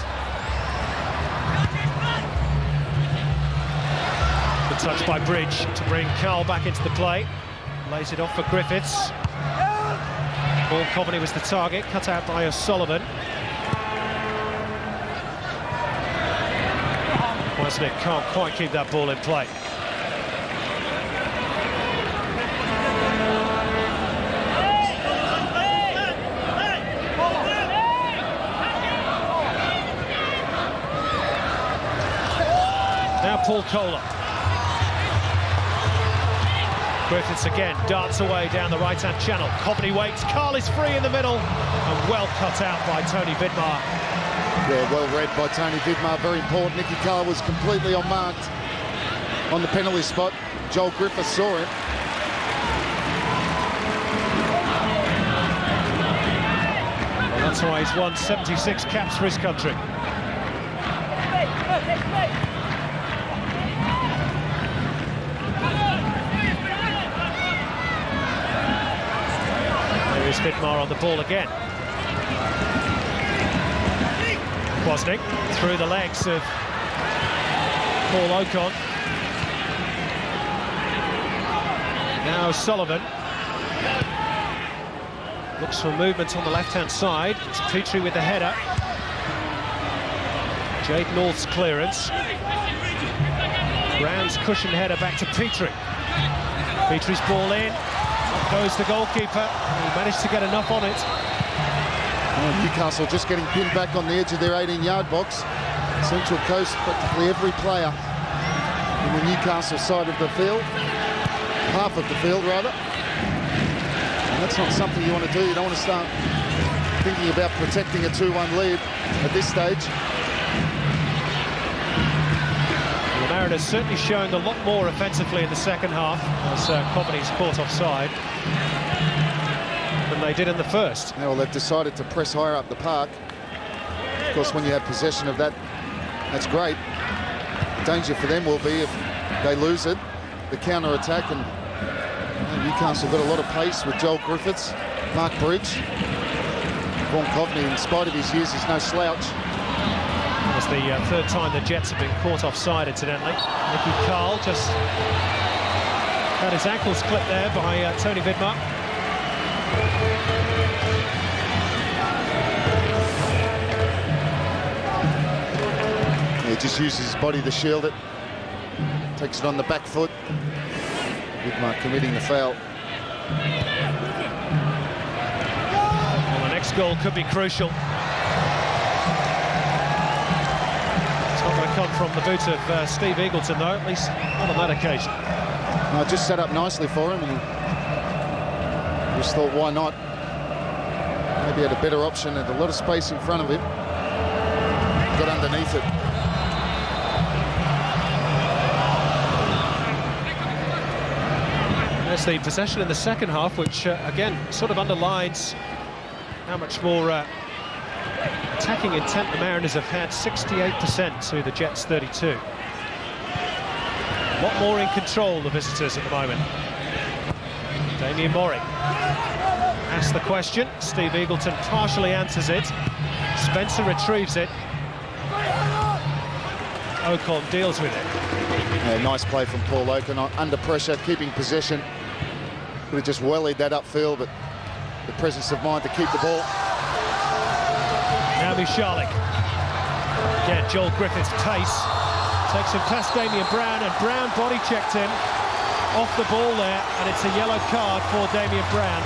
[SPEAKER 1] Good touch by Bridge to bring Carle back into the play. Lays it off for Griffiths. Paul Coveney was the target, cut out by O'Sullivan. Wasnick can't quite keep that ball in play. Now Paul Kohler. Griffiths again darts away down the right-hand channel. Coveney waits. Carle is free in the middle and well cut out by Tony Vidmar.
[SPEAKER 2] Yeah, well read by Tony Vidmar. Very important. Nicky Carle was completely unmarked on the penalty spot. Joel Griffiths saw it.
[SPEAKER 1] And that's why he's won 76 caps for his country. Here's Vidmar on the ball again. Kwasnik through the legs of Paul Ocon. Now Sullivan looks for movement on the left-hand side. It's Petrie with the header. Jade North's clearance. Brown's cushion header back to Petrie. Petrie's ball in. Up goes the goalkeeper. He managed to get enough on it.
[SPEAKER 2] Newcastle just getting pinned back on the edge of their 18-yard box. Central Coast, practically every player in the Newcastle side of the field, half of the field rather. And that's not something you want to do. You don't want to start thinking about protecting a 2-1 lead at this stage.
[SPEAKER 1] The Mariners certainly showing a lot more offensively in the second half as Coveney's caught offside than they did in the first.
[SPEAKER 2] Well, they've decided to press higher up the park. Of course, when you have possession of that, that's great. The danger for them will be if they lose it, the counter-attack, and Newcastle got a lot of pace with Joel Griffiths, Mark Bridge. Vaughn Coveney, in spite of his years, is no slouch.
[SPEAKER 1] It's the third time the Jets have been caught offside, incidentally. Nicky Carle just had his ankles clipped there by Tony Vidmar.
[SPEAKER 2] He just uses his body to shield it. Takes it on the back foot. Vidmar committing the foul.
[SPEAKER 1] Well, the next goal could be crucial. It's not going to come from the boot of Steve Eagleton, though, at least not on that occasion.
[SPEAKER 2] No, it just set up nicely for him, and he just thought, why not? Maybe had a better option, had a lot of space in front of him. Got underneath it.
[SPEAKER 1] There's the possession in the second half, which again sort of underlines how much more attacking intent the Mariners have had. 68% to the Jets 32. A lot more in control, the visitors at the moment. Damien Mori asks the question. Steve Eagleton partially answers it. Spencer retrieves it. Ocon deals with it.
[SPEAKER 2] Yeah, nice play from Paul Ocon, under pressure, keeping possession. Could have just wellied that upfield, but the presence of mind to keep the ball.
[SPEAKER 1] Now Michalik. Again, Joel Griffith's pace takes him past Damien Brown, and Brown body checked him off the ball there, and it's a yellow card for Damien Brown.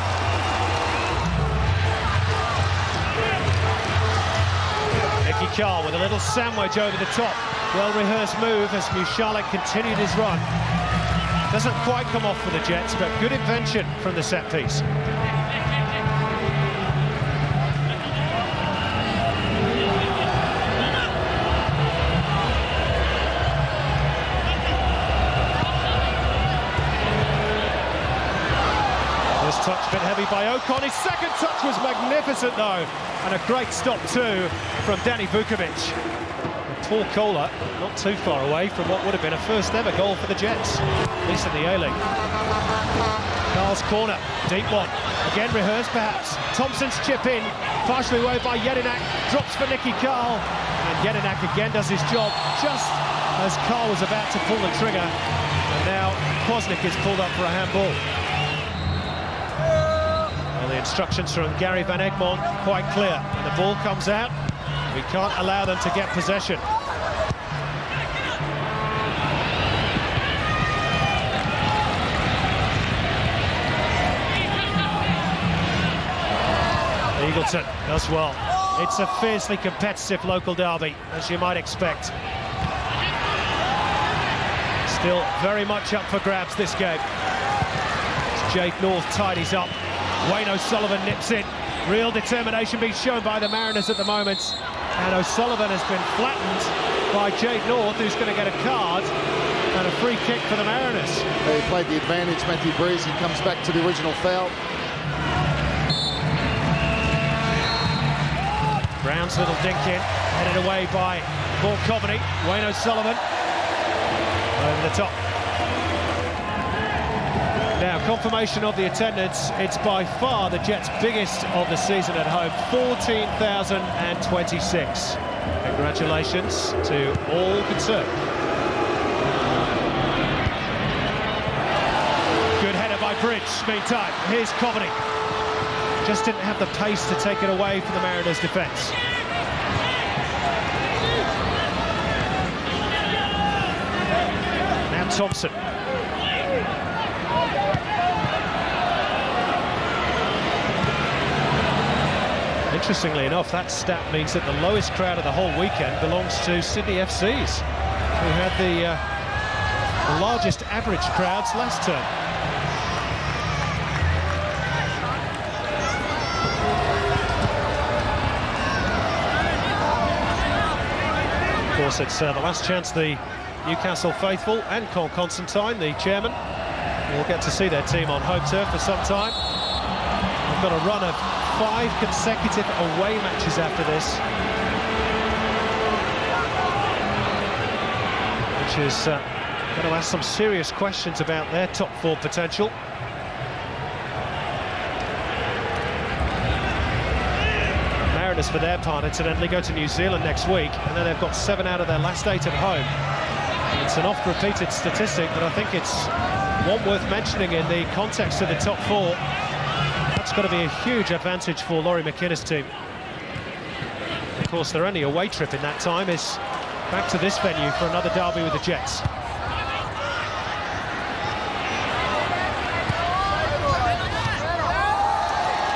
[SPEAKER 1] Nicky Carle with a little sandwich over the top. Well-rehearsed move as Michalik continued his run. Doesn't quite come off for the Jets, but good invention from the set piece. First touch a bit heavy by Ocon. His second touch was magnificent, though, and a great stop too from Danny Vukovic. Paul Kohler not too far away from what would have been a first ever goal for the Jets, at least in the A-League. Carle's corner, deep one, again rehearsed perhaps. Thompson's chip in, partially away by Jedinak, drops for Nicky Carle, and Jedinak again does his job just as Carle was about to pull the trigger, and now Kwasnik is pulled up for a handball. Well, the instructions from Gary Van Egmond quite clear. When the ball comes out, we can't allow them to get possession. Eagleton does well. It's a fiercely competitive local derby, as you might expect. Still very much up for grabs, this game. As Jade North tidies up. Wayne O'Sullivan nips in. Real determination being shown by the Mariners at the moment. And O'Sullivan has been flattened by Jade North, who's going to get a card and a free kick for the Mariners.
[SPEAKER 2] He played the advantage, Matthew Breeze. He comes back to the original foul.
[SPEAKER 1] Brown's little dink in, headed away by Paul Coveney. Wayne O'Sullivan over the top. Now, confirmation of the attendance. It's by far the Jets' biggest of the season at home, 14,026. Congratulations to all concerned. Good header by Bridge. Meantime, here's Coveney. Just didn't have the pace to take it away from the Mariners' defence. Now Thompson. Interestingly enough, that stat means that the lowest crowd of the whole weekend belongs to Sydney FCs, who had the largest average crowds last term. Of course, it's the last chance the Newcastle faithful and Cole Constantine, the chairman, will get to see their team on home turf for some time. They've got a run of 5 consecutive away matches after this, which is going to ask some serious questions about their top 4 potential. Mariners, for their part, incidentally, go to New Zealand next week, and then they've got 7 out of their last 8 at home. It's an oft-repeated statistic, but I think it's one worth mentioning in the context of the top 4. That's got to be a huge advantage for Laurie McKinnis' team. Of course, their only away trip in that time is back to this venue for another derby with the Jets.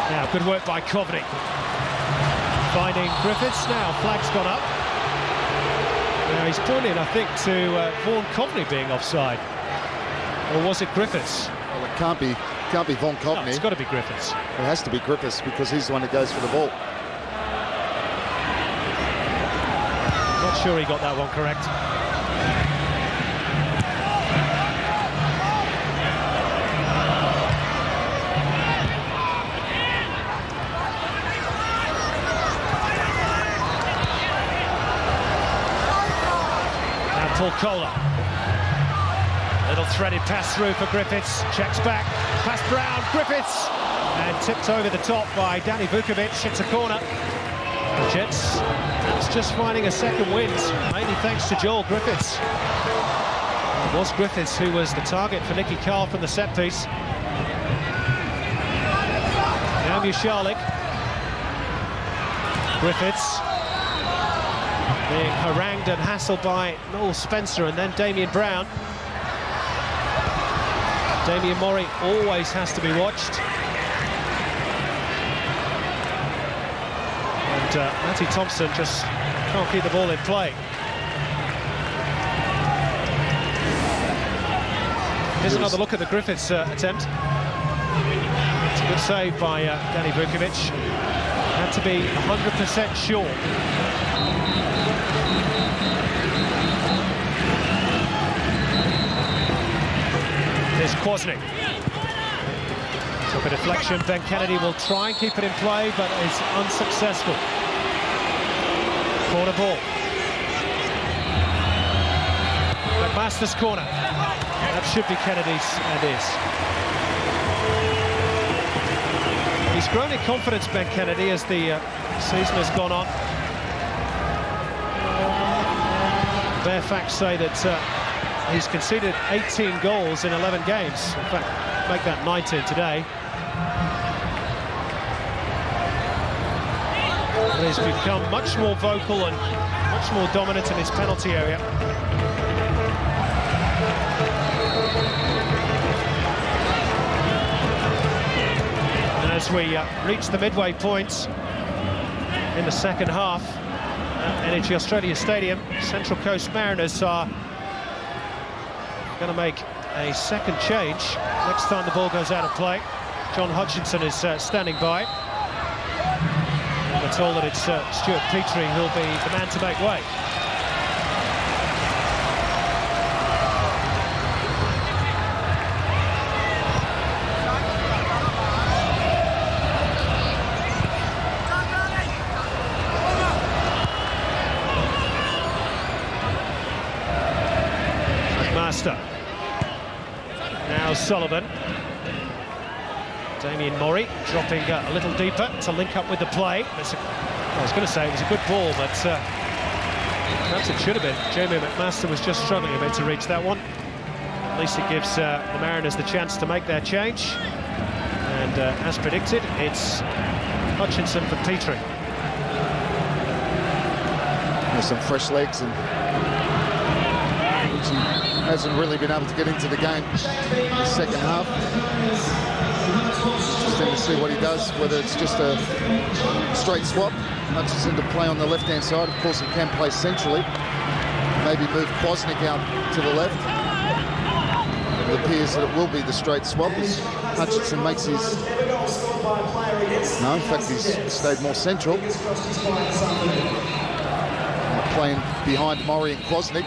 [SPEAKER 1] Now, good work by Coveney. Finding Griffiths. Now, flag's gone up. Now, he's pointing, I think, to Vaughan Coveney being offside. Or was it Griffiths?
[SPEAKER 2] Well, it can't be Vaughan Coveney.
[SPEAKER 1] No, it's got to be Griffiths.
[SPEAKER 2] It has to be Griffiths because he's the one that goes for the ball.
[SPEAKER 1] Not sure he got that one correct. Now Paul Kohler. Little threaded pass through for Griffiths. Checks back. Pass Brown. Griffiths. And tipped over the top by Danny Vukovic. It's a corner. The Jets, that's just finding a second wind, mainly thanks to Joel Griffiths. It was Griffiths who was the target for Nicky Carle from the set piece. Now Mushalik. Griffiths being harangued and hassled by Noel Spencer and then Damien Brown. Damien Mori always has to be watched. And Matty Thompson just can't keep the ball in play. Here's another look at the Griffiths attempt. It's a good save by Danny Vukovic. Had to be 100% sure. Here's Kwasnick. Took a deflection. Ben Kennedy will try and keep it in play, but is unsuccessful. Corner ball. McMaster's corner. That should be Kennedy's, and is. He's grown in confidence, Ben Kennedy, as the season has gone on. Bare facts say that he's conceded 18 goals in 11 games. In fact, make that 19 today. But he's become much more vocal and much more dominant in his penalty area. And as we reach the midway point in the second half at Energy Australia Stadium, Central Coast Mariners are going to make a second change next time the ball goes out of play. John Hutchinson is standing by. And we're told that it's Stuart Petrie who'll be the man to make way. Master. Now Sullivan. Damien Mori dropping a little deeper to link up with the play. I was going to say it was a good ball, but perhaps it should have been. Jamie McMaster was just struggling a bit to reach that one. At least it gives the Mariners the chance to make their change. And as predicted, it's Hutchinson for Petrie.
[SPEAKER 2] There's some fresh legs, and he hasn't really been able to get into the game in the second half. Interesting to see what he does, whether it's just a straight swap. Hutchinson to play on the left-hand side. Of course, he can play centrally. Maybe move Kwasnik out to the left. It appears that it will be the straight swap as Hutchinson makes his... No, in fact, he's stayed more central. Playing behind Mori and Kwasnik.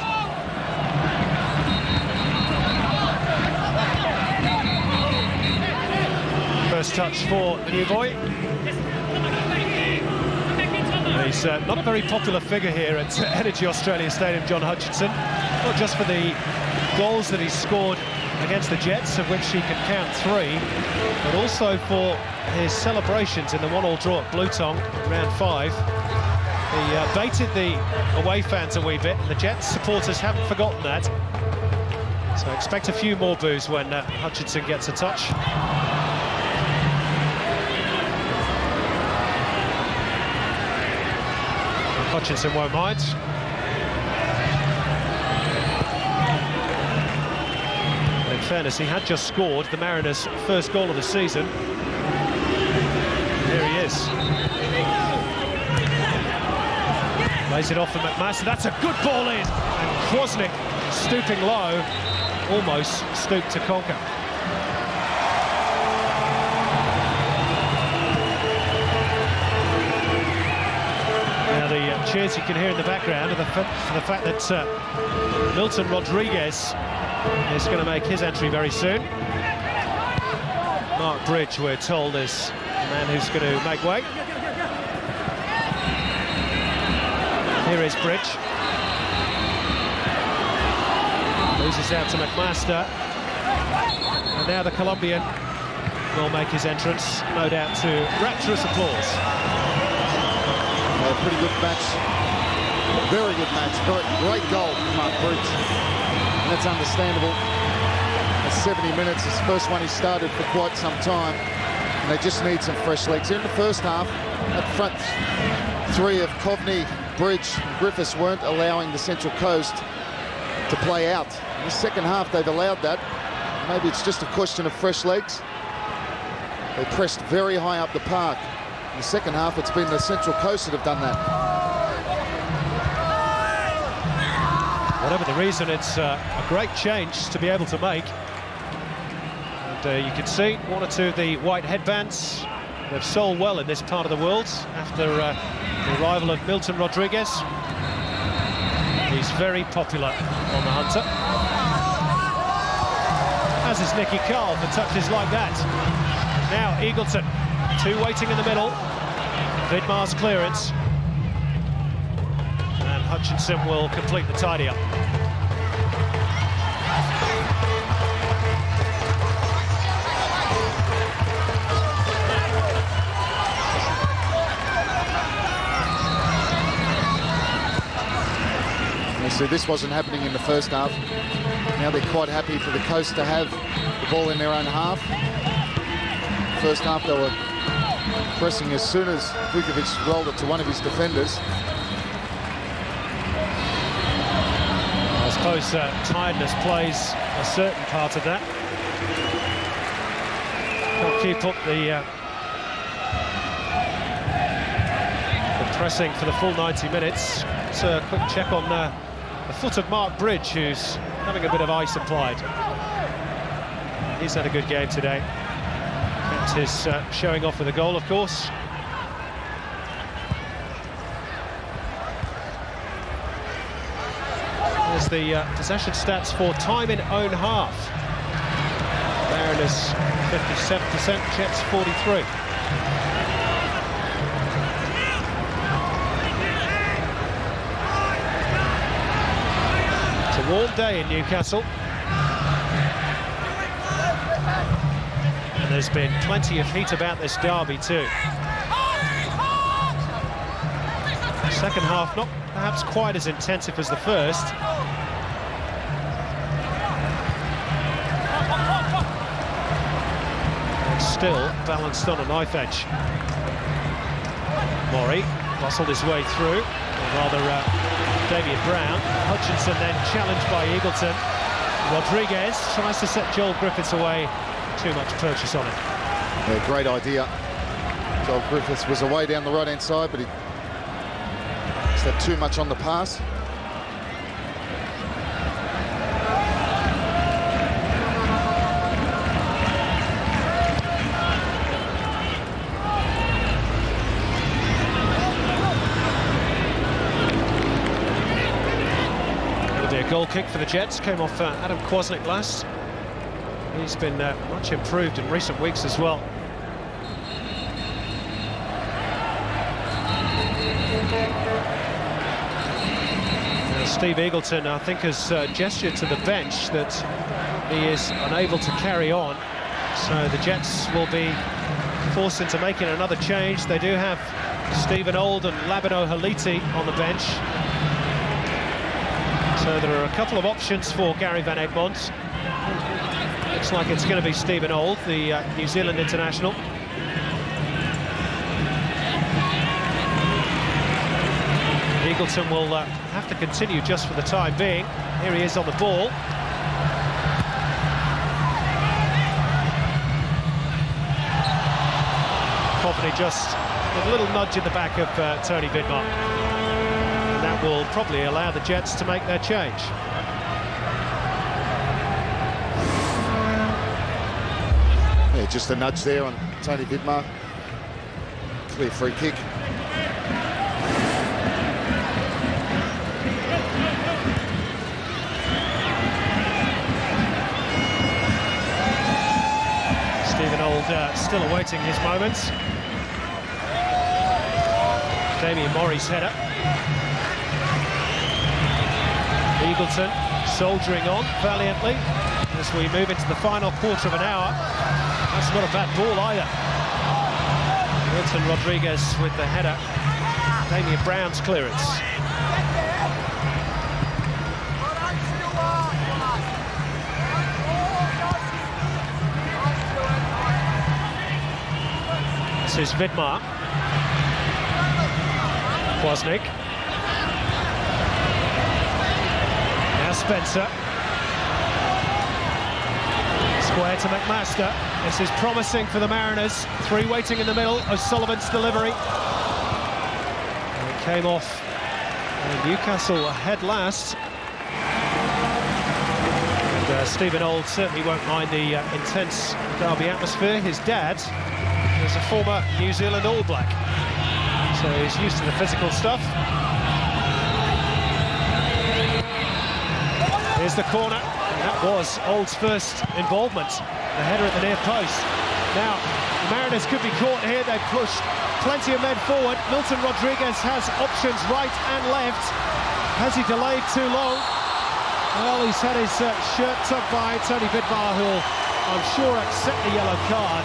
[SPEAKER 1] First touch for the new boy. He's not a very popular figure here at Energy Australia Stadium, John Hutchinson. Not just for the goals that he's scored against the Jets, of which he can count 3, but also for his celebrations in the 1-1 draw at Bluetong, round 5. He baited the away fans a wee bit, and the Jets supporters haven't forgotten that. So expect a few more boos when Hutchinson gets a touch. Hutchinson won't mind. But in fairness, he had just scored the Mariners' first goal of the season. Here he is. Lays it off for McMaster. That's a good ball in. And Kwasnik, stooping low, almost stooped to conquer. Now the cheers you can hear in the background are for the fact that Milton Rodriguez is going to make his entry very soon. Mark Bridge, we're told, is the man who's going to make way. Here is Bridge. Loses out to McMaster. And now the Colombian will make his entrance, no doubt to rapturous applause.
[SPEAKER 2] A pretty good match. Very good match. Great goal from Mark Bridge. And that's understandable. At 70 minutes, it's the first one he started for quite some time. And they just need some fresh legs. In the first half, that front 3 of Kovney, Bridge and Griffiths weren't allowing the Central Coast to play out. In the second half, they've allowed that. Maybe it's just a question of fresh legs. They pressed very high up the park. In the second half, it's been the Central Coast that have done that.
[SPEAKER 1] Whatever the reason, it's a great change to be able to make. And you can see 1 or 2 of the white headbands. They've sold well in this part of the world after the arrival of Milton Rodriguez. He's very popular on the Hunter. As is Nicky Carle for touches like that. Now Eagleton, 2 waiting in the middle. Vidmar's clearance. And Hutchinson will complete the tidy-up.
[SPEAKER 2] So this wasn't happening in the first half. Now they're quite happy for the Coast to have the ball in their own half. First half they were pressing as soon as Vukovic rolled it to one of his defenders.
[SPEAKER 1] I suppose tiredness plays a certain part of that. Can't keep up the pressing for the full 90 minutes. It's a quick check on the foot of Mark Bridge, who's having a bit of ice applied. He's had a good game today. That's his showing off with a goal, of course. There's the possession stats for time in own half. Mariners 57%, Jets 43%. Warm day in Newcastle. And there's been plenty of heat about this derby too. Second half not perhaps quite as intensive as the first. And still balanced on a knife edge. Mori muscled his way through, or rather Damien Brown. Hutchinson then challenged by Eagleton. Rodriguez tries to set Joel Griffiths away. Too much purchase on it.
[SPEAKER 2] Yeah, great idea. Joel Griffiths was away down the right-hand side, but he just had too much on the pass.
[SPEAKER 1] It'll be a goal kick for the Jets. Came off Adam Kwasnik last. He's been much improved in recent weeks as well. Steve Eagleton, I think, has gestured to the bench that he is unable to carry on. So the Jets will be forced into making another change. They do have Stephen Old and Labino Haliti on the bench. So there are a couple of options for Gary Van Egmond. Looks like it's going to be Stephen Old, the New Zealand international. Eagleton will have to continue just for the time being. Here he is on the ball. Coveney just with a little nudge in the back of Tony Vidmar. And that will probably allow the Jets to make their change.
[SPEAKER 2] Yeah, just a nudge there on Tony Vidmar. Clear free kick.
[SPEAKER 1] Stephen Old still awaiting his moments. Damien Mori's header. Eagleton soldiering on valiantly as we move into the final quarter of an hour. That's not a bad ball either. Milton Rodriguez with the header. Damien Brown's clearance. This is Vidmar. Kwasnik. Now Spencer. Square to McMaster. This is promising for the Mariners. Three waiting in the middle. O'Sullivan's delivery. And it came off. And Newcastle ahead last. And Stephen Old certainly won't mind the intense derby atmosphere. His dad is a former New Zealand All Black, so he's used to the physical stuff. Here's the corner. That was Old's first involvement, the header at the near post. Now, the Mariners could be caught here. They've pushed plenty of men forward. Milton Rodriguez has options right and left. Has he delayed too long? Well, he's had his shirt tucked by Tony Vidmar, who'll, I'm sure, accept the yellow card.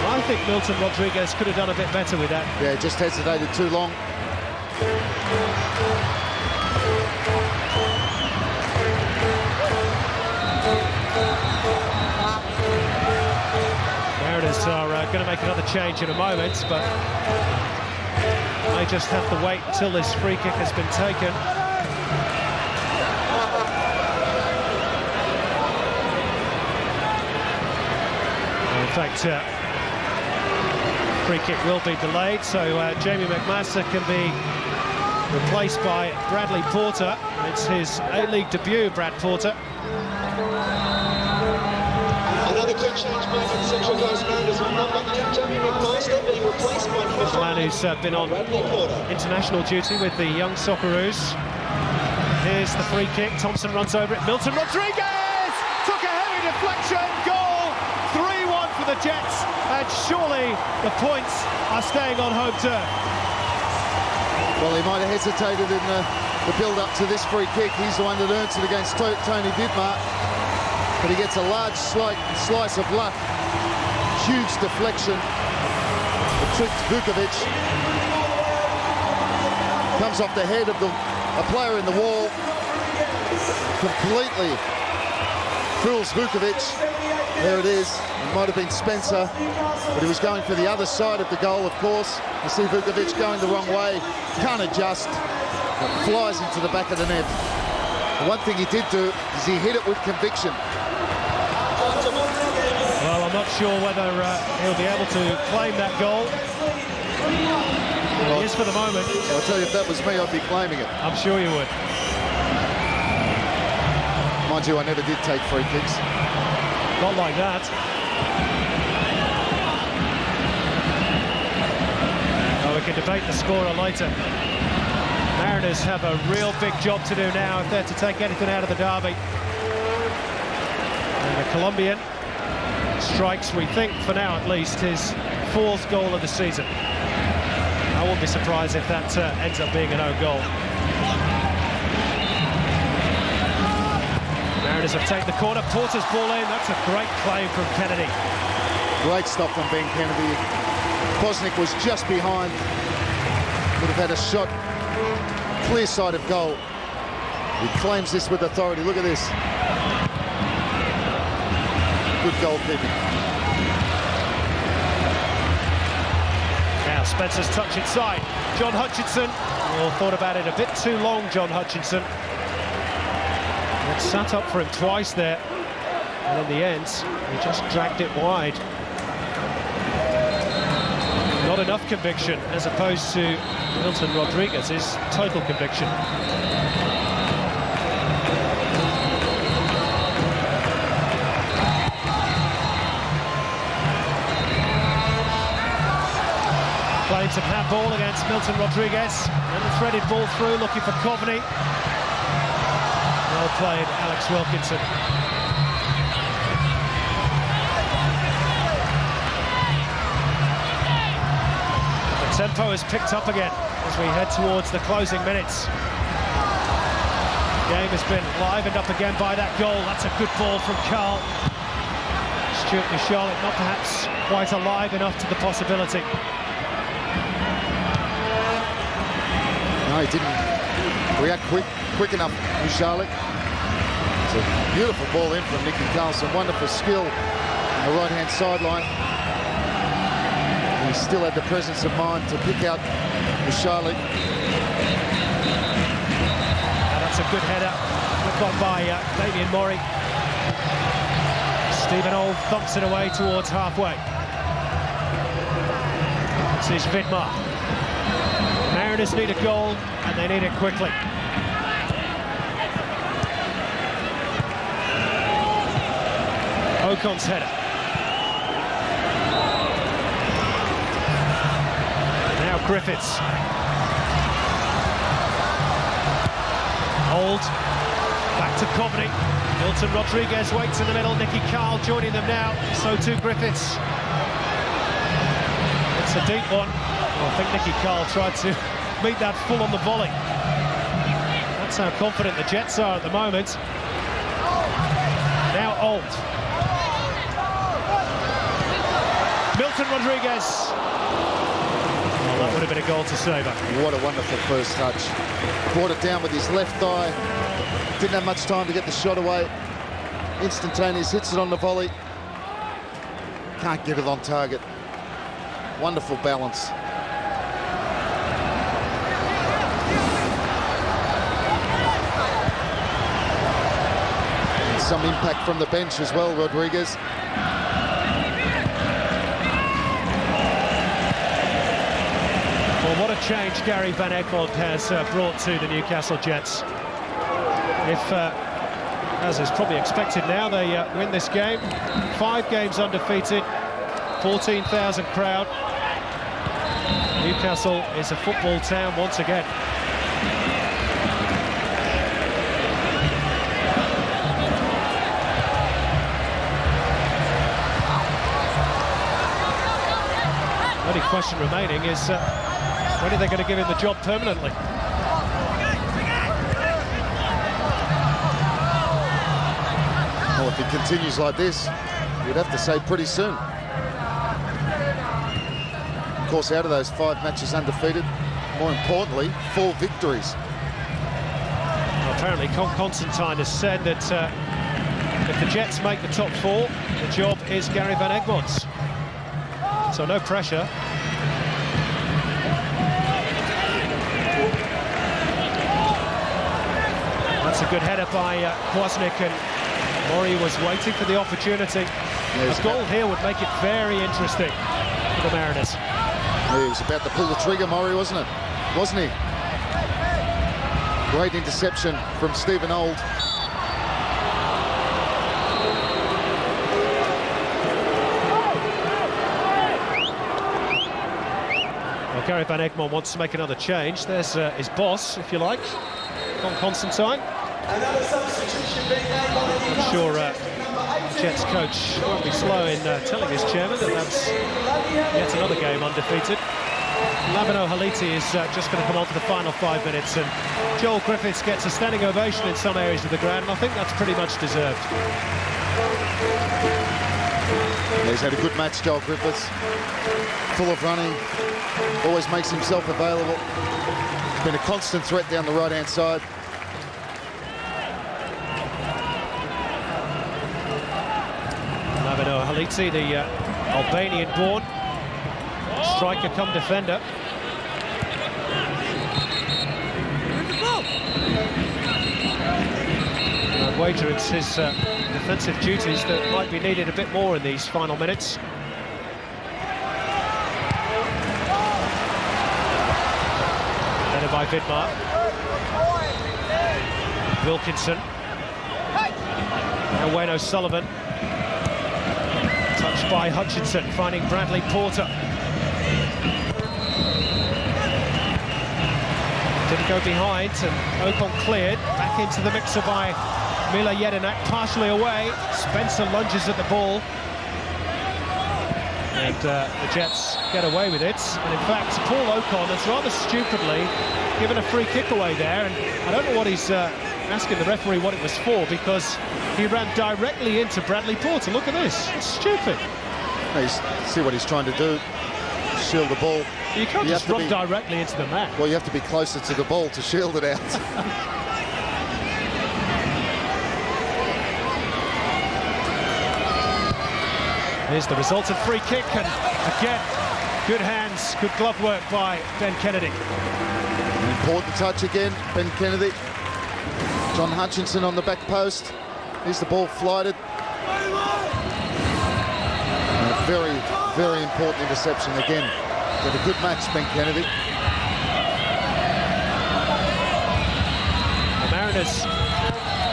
[SPEAKER 1] I think Milton Rodriguez could have done a bit better with that.
[SPEAKER 2] Yeah, just hesitated too long.
[SPEAKER 1] Mariners are going to make another change in a moment, but they just have to wait until this free kick has been taken. In fact, free kick will be delayed, so Jamie McMaster can be replaced by Bradley Porter. It's his A-League debut, Brad Porter.
[SPEAKER 3] Another quick change made in Central Coast Mariners. Jamie McMaster being replaced by
[SPEAKER 1] The man who's been on international duty with the young Socceroos. Here's the free kick. Thompson runs over it. Milton Rodriguez took a heavy deflection. Goal. 3-1 for the Jets. And surely the points are staying on home turf.
[SPEAKER 2] Well, he might have hesitated in the build-up to this free kick. He's the one that earns it against Tony Vidmar. But he gets a large slice of luck. huge deflection. It tricked Vukovic. Comes off the head of a player in the wall. Completely fools Vukovic. There it is. It might have been Spencer, but he was going for the other side of the goal, of course. You see Vukovic going the wrong way. Can't adjust. It flies into the back of the net. The one thing he did do is he hit it with conviction.
[SPEAKER 1] Well, I'm not sure whether he'll be able to claim that goal. Well, he is for the moment.
[SPEAKER 2] I'll tell you, if that was me, I'd be claiming it.
[SPEAKER 1] I'm sure you would.
[SPEAKER 2] Mind you, I never did take free kicks.
[SPEAKER 1] Not like that. Oh, we can debate the scorer later. Mariners have a real big job to do now if they're to take anything out of the derby. And the Colombian strikes, we think, for now at least, his 4th goal of the season. I won't be surprised if that ends up being an own goal. Mariners have taken the corner. Porter's ball in. That's a great claim from Kennedy.
[SPEAKER 2] Great stop from Ben Kennedy. Bosnick was just behind. Would have had a shot clear side of goal. He claims this with authority. Look at this. Good goalkeeping.
[SPEAKER 1] Now Spencer's touch inside. John Hutchinson. Oh, thought about it a bit too long, John Hutchinson. It sat up for him twice there. And in the end, he just dragged it wide. Not enough conviction, as opposed to Milton Rodriguez's total conviction. Playing some handball against Milton Rodriguez. And the threaded ball through, looking for Coveney. Well played, Alex Wilkinson. Tempo is picked up again as we head towards the closing minutes. The game has been livened up again by that goal. That's a good ball from Carle. Stuart Charlotte not perhaps quite alive enough to the possibility.
[SPEAKER 2] No, he didn't react quick enough, Charlotte. It's a beautiful ball in from Nicky Carlson. Wonderful skill on the right-hand sideline. He still had the presence of mind to pick out Charlotte.
[SPEAKER 1] That's a good header. Looked on by Damien Mori. Stephen Old thumps it away towards halfway. This is Vidmar. Mariners need a goal, and they need it quickly. Ocon's header. Now Griffiths. Old. Back to Coveney. Milton Rodriguez waits in the middle. Nicky Carle joining them now. So too Griffiths. It's a deep one. Well, I think Nicky Carle tried to meet that full on the volley. That's how confident the Jets are at the moment. Now Old. Milton Rodriguez. Well, that would have been a goal to savour.
[SPEAKER 2] What a wonderful first touch. Brought it down with his left thigh. Didn't have much time to get the shot away. Instantaneous, hits it on the volley. Can't get it on target. Wonderful balance. And some impact from the bench as well, Rodriguez.
[SPEAKER 1] Well, what a change Gary Van Egmond has brought to the Newcastle Jets. If, as is probably expected now, they win this game. 5 games undefeated, 14,000 crowd. Newcastle is a football town once again. The only question remaining is when are they going to give him the job permanently?
[SPEAKER 2] Well, if he continues like this, you'd have to say pretty soon. Of course, out of those 5 matches undefeated, more importantly, 4 victories.
[SPEAKER 1] Well, apparently, Constantine has said that if the Jets make the top 4, the job is Gary Van Egmond's. So no pressure. That's a good header by Kwasnik, and Mori was waiting for the opportunity. A goal here would make it very interesting for the Mariners.
[SPEAKER 2] He was about to pull the trigger, Mori, wasn't it? Wasn't he? Great interception from Stephen Old.
[SPEAKER 1] Well, Gary Van Egmond wants to make another change. There's his boss, if you like, Constantine.
[SPEAKER 3] Another substitution being made by the
[SPEAKER 1] I'm sure Jets coach won't be slow in telling his chairman that that's yet another game undefeated. Labano Haliti is just going to come on for the final 5 minutes, and Joel Griffiths gets a standing ovation in some areas of the ground, and I think that's pretty much deserved.
[SPEAKER 2] Yeah, he's had a good match, Joel Griffiths. Full of running, always makes himself available. He's been a constant threat down the right-hand side.
[SPEAKER 1] Labano Haliti, the Albanian-born striker come defender. I'd wager it's his defensive duties that might be needed a bit more in these final minutes. Headed by Vidmar. Wilkinson. Now Wayne O'Sullivan. Touched by Hutchinson, finding Bradley Porter. Didn't go behind, and Ocon cleared. Back into the mixer by Mila Jedinak, partially away. Spencer lunges at the ball. And the Jets get away with it. And in fact, Paul Ocon has rather stupidly given a free kick away there. And I don't know what he's asking the referee what it was for, because he ran directly into Bradley Porter. Look at this. It's stupid.
[SPEAKER 2] See what he's trying to do. Shield the ball.
[SPEAKER 1] You can't just run directly into the man.
[SPEAKER 2] Well, you have to be closer to the ball to shield it out.
[SPEAKER 1] Here's the resultant free kick, and again, good hands, good glove work by Ben Kennedy.
[SPEAKER 2] An important touch again, Ben Kennedy. John Hutchinson on the back post. Here's the ball flighted. And a very, very important interception again. Had a good match, Ben Kennedy.
[SPEAKER 1] The Mariners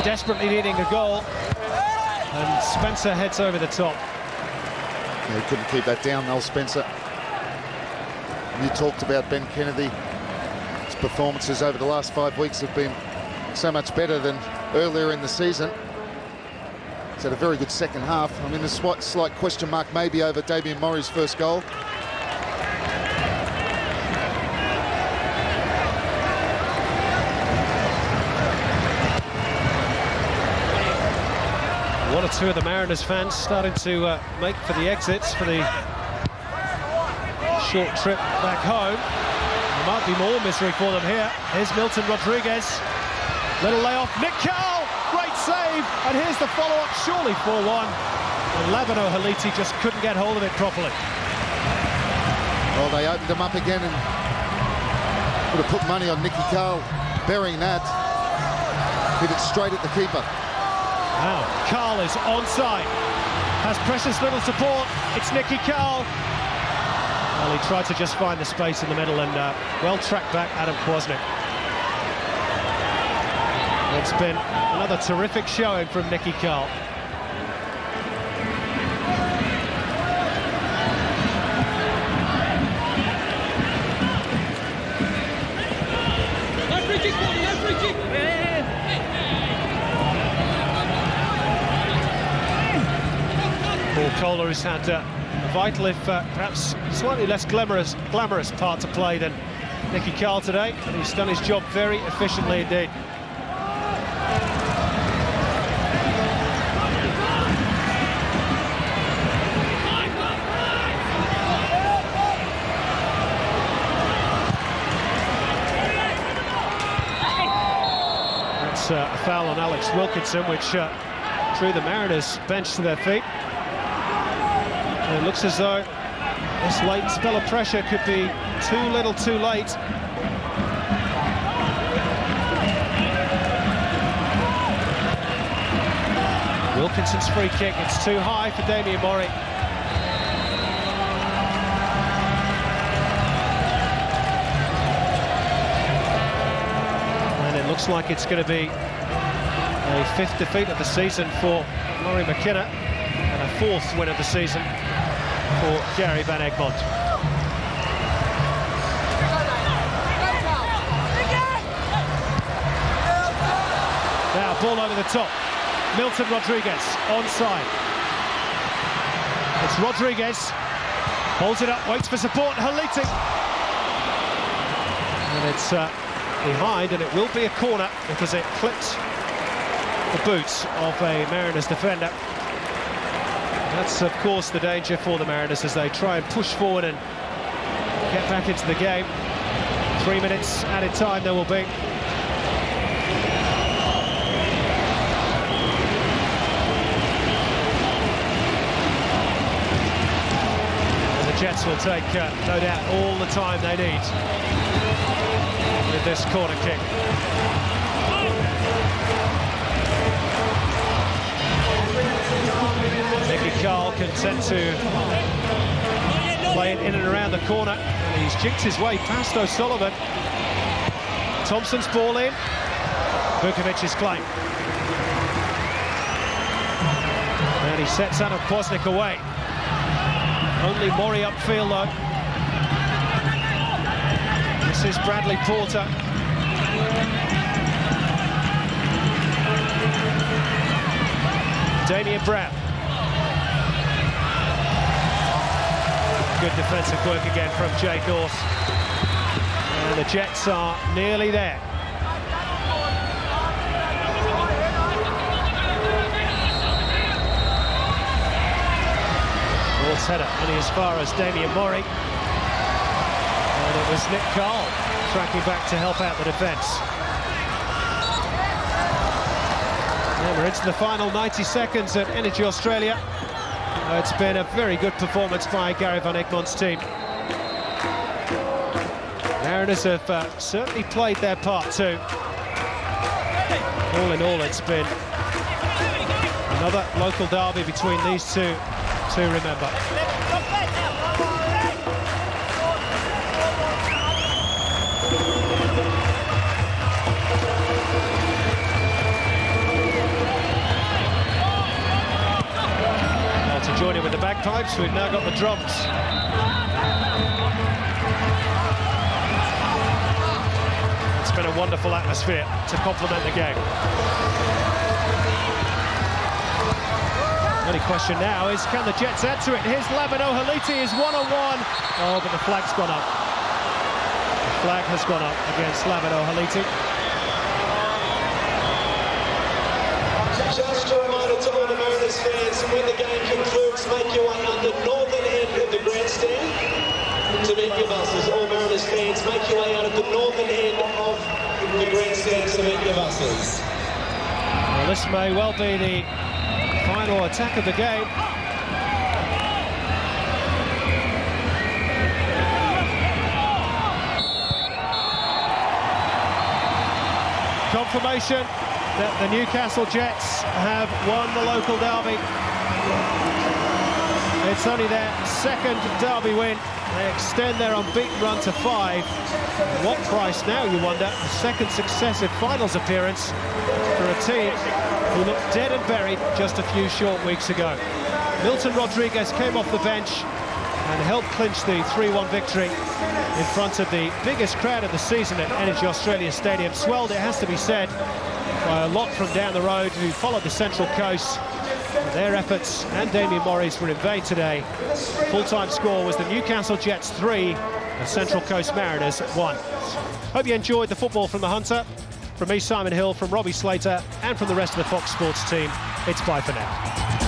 [SPEAKER 1] desperately needing a goal, and Spencer heads over the top.
[SPEAKER 2] Yeah, he couldn't keep that down, Noel Spencer. You talked about Ben Kennedy. His performances over the last 5 weeks have been so much better than earlier in the season. He's had a very good second half. I mean, there's a slight question mark maybe over Damien Mori's first goal.
[SPEAKER 1] One or two of the Mariners fans starting to make for the exits for the short trip back home. There might be more misery for them here. Here's Milton Rodriguez. Little layoff. Nick Carle, great save. And here's the follow-up, surely 4-1. And Labano Haliti just couldn't get hold of it properly.
[SPEAKER 2] Well, they opened him up again and would have put money on Nicky Carle burying that. Hit it straight at the keeper.
[SPEAKER 1] Now, Carle is onside. Has precious little support. It's Nicky Carle. Well, he tried to just find the space in the middle, and well tracked back Adam Kwasnik. It's been another terrific showing from Nicky Carle. Paul Kohler has had a vital, if perhaps slightly less glamorous part to play than Nicky Carle today, and he's done his job very efficiently indeed. It's a foul on Alex Wilkinson, which drew the Mariners bench to their feet. And it looks as though this late spell of pressure could be too little too late. Wilkinson's free kick, it's too high for Damien Mori. And it looks like it's going to be a 5th defeat of the season for Laurie McKenna and a 4th win of the season for Gary Van Egmond. Now ball over the top. Milton Rodriguez onside. It's Rodriguez, holds it up, waits for support, Haliti. And it's behind, and it will be a corner because it clips the boots of a Mariners defender. That's, of course, the danger for the Mariners as they try and push forward and get back into the game. 3 minutes added time there will be. Jets will take, no doubt, all the time they need with this corner kick. Carle content to play it in and around the corner, and he's jinked his way past O'Sullivan. Thompson's ball in, Vukovic's claim. And he sets Adam Kwasnik away. Only Mori upfield though. This is Bradley Porter. Damien Brown. Good defensive work again from Jay Gorse. And the Jets are nearly there. Ball's header only as far as Damien Mori. And it was Nick Carle tracking back to help out the defence. And we're into the final 90 seconds at Energy Australia. It's been a very good performance by Gary Van Egmond's team. Mariners have certainly played their part too. All in all, it's been another local derby between these two to remember. To join in with the bagpipes, we've now got the drums. It's been a wonderful atmosphere to complement the game. The only question now is, can the Jets add to it? Here's Labano Haliti is one-on-one. Oh, but the flag's gone up. The flag has gone up against Labano Haliti.
[SPEAKER 3] Just a reminder to all the Mariners fans, when the game concludes, make your way on the northern end of the grandstand to meet your buses. All Mariners fans, make your way out of the northern end of the grandstand to meet your buses.
[SPEAKER 1] Well, this may well be the final attack of the game. Confirmation that the Newcastle Jets have won the local derby. It's only their second derby win. They extend their unbeaten run to 5. At what price now, you wonder? A second successive finals appearance for a team who looked dead and buried just a few short weeks ago. Milton Rodriguez came off the bench and helped clinch the 3-1 victory in front of the biggest crowd of the season at Energy Australia Stadium. Swelled, it has to be said, by a lot from down the road who followed the Central Coast. Their efforts and Damien Mori's were in vain today. Full-time score was the Newcastle Jets 3, the Central Coast Mariners 1. Hope you enjoyed the football from the Hunter. From me, Simon Hill, from Robbie Slater, and from the rest of the Fox Sports team, it's bye for now.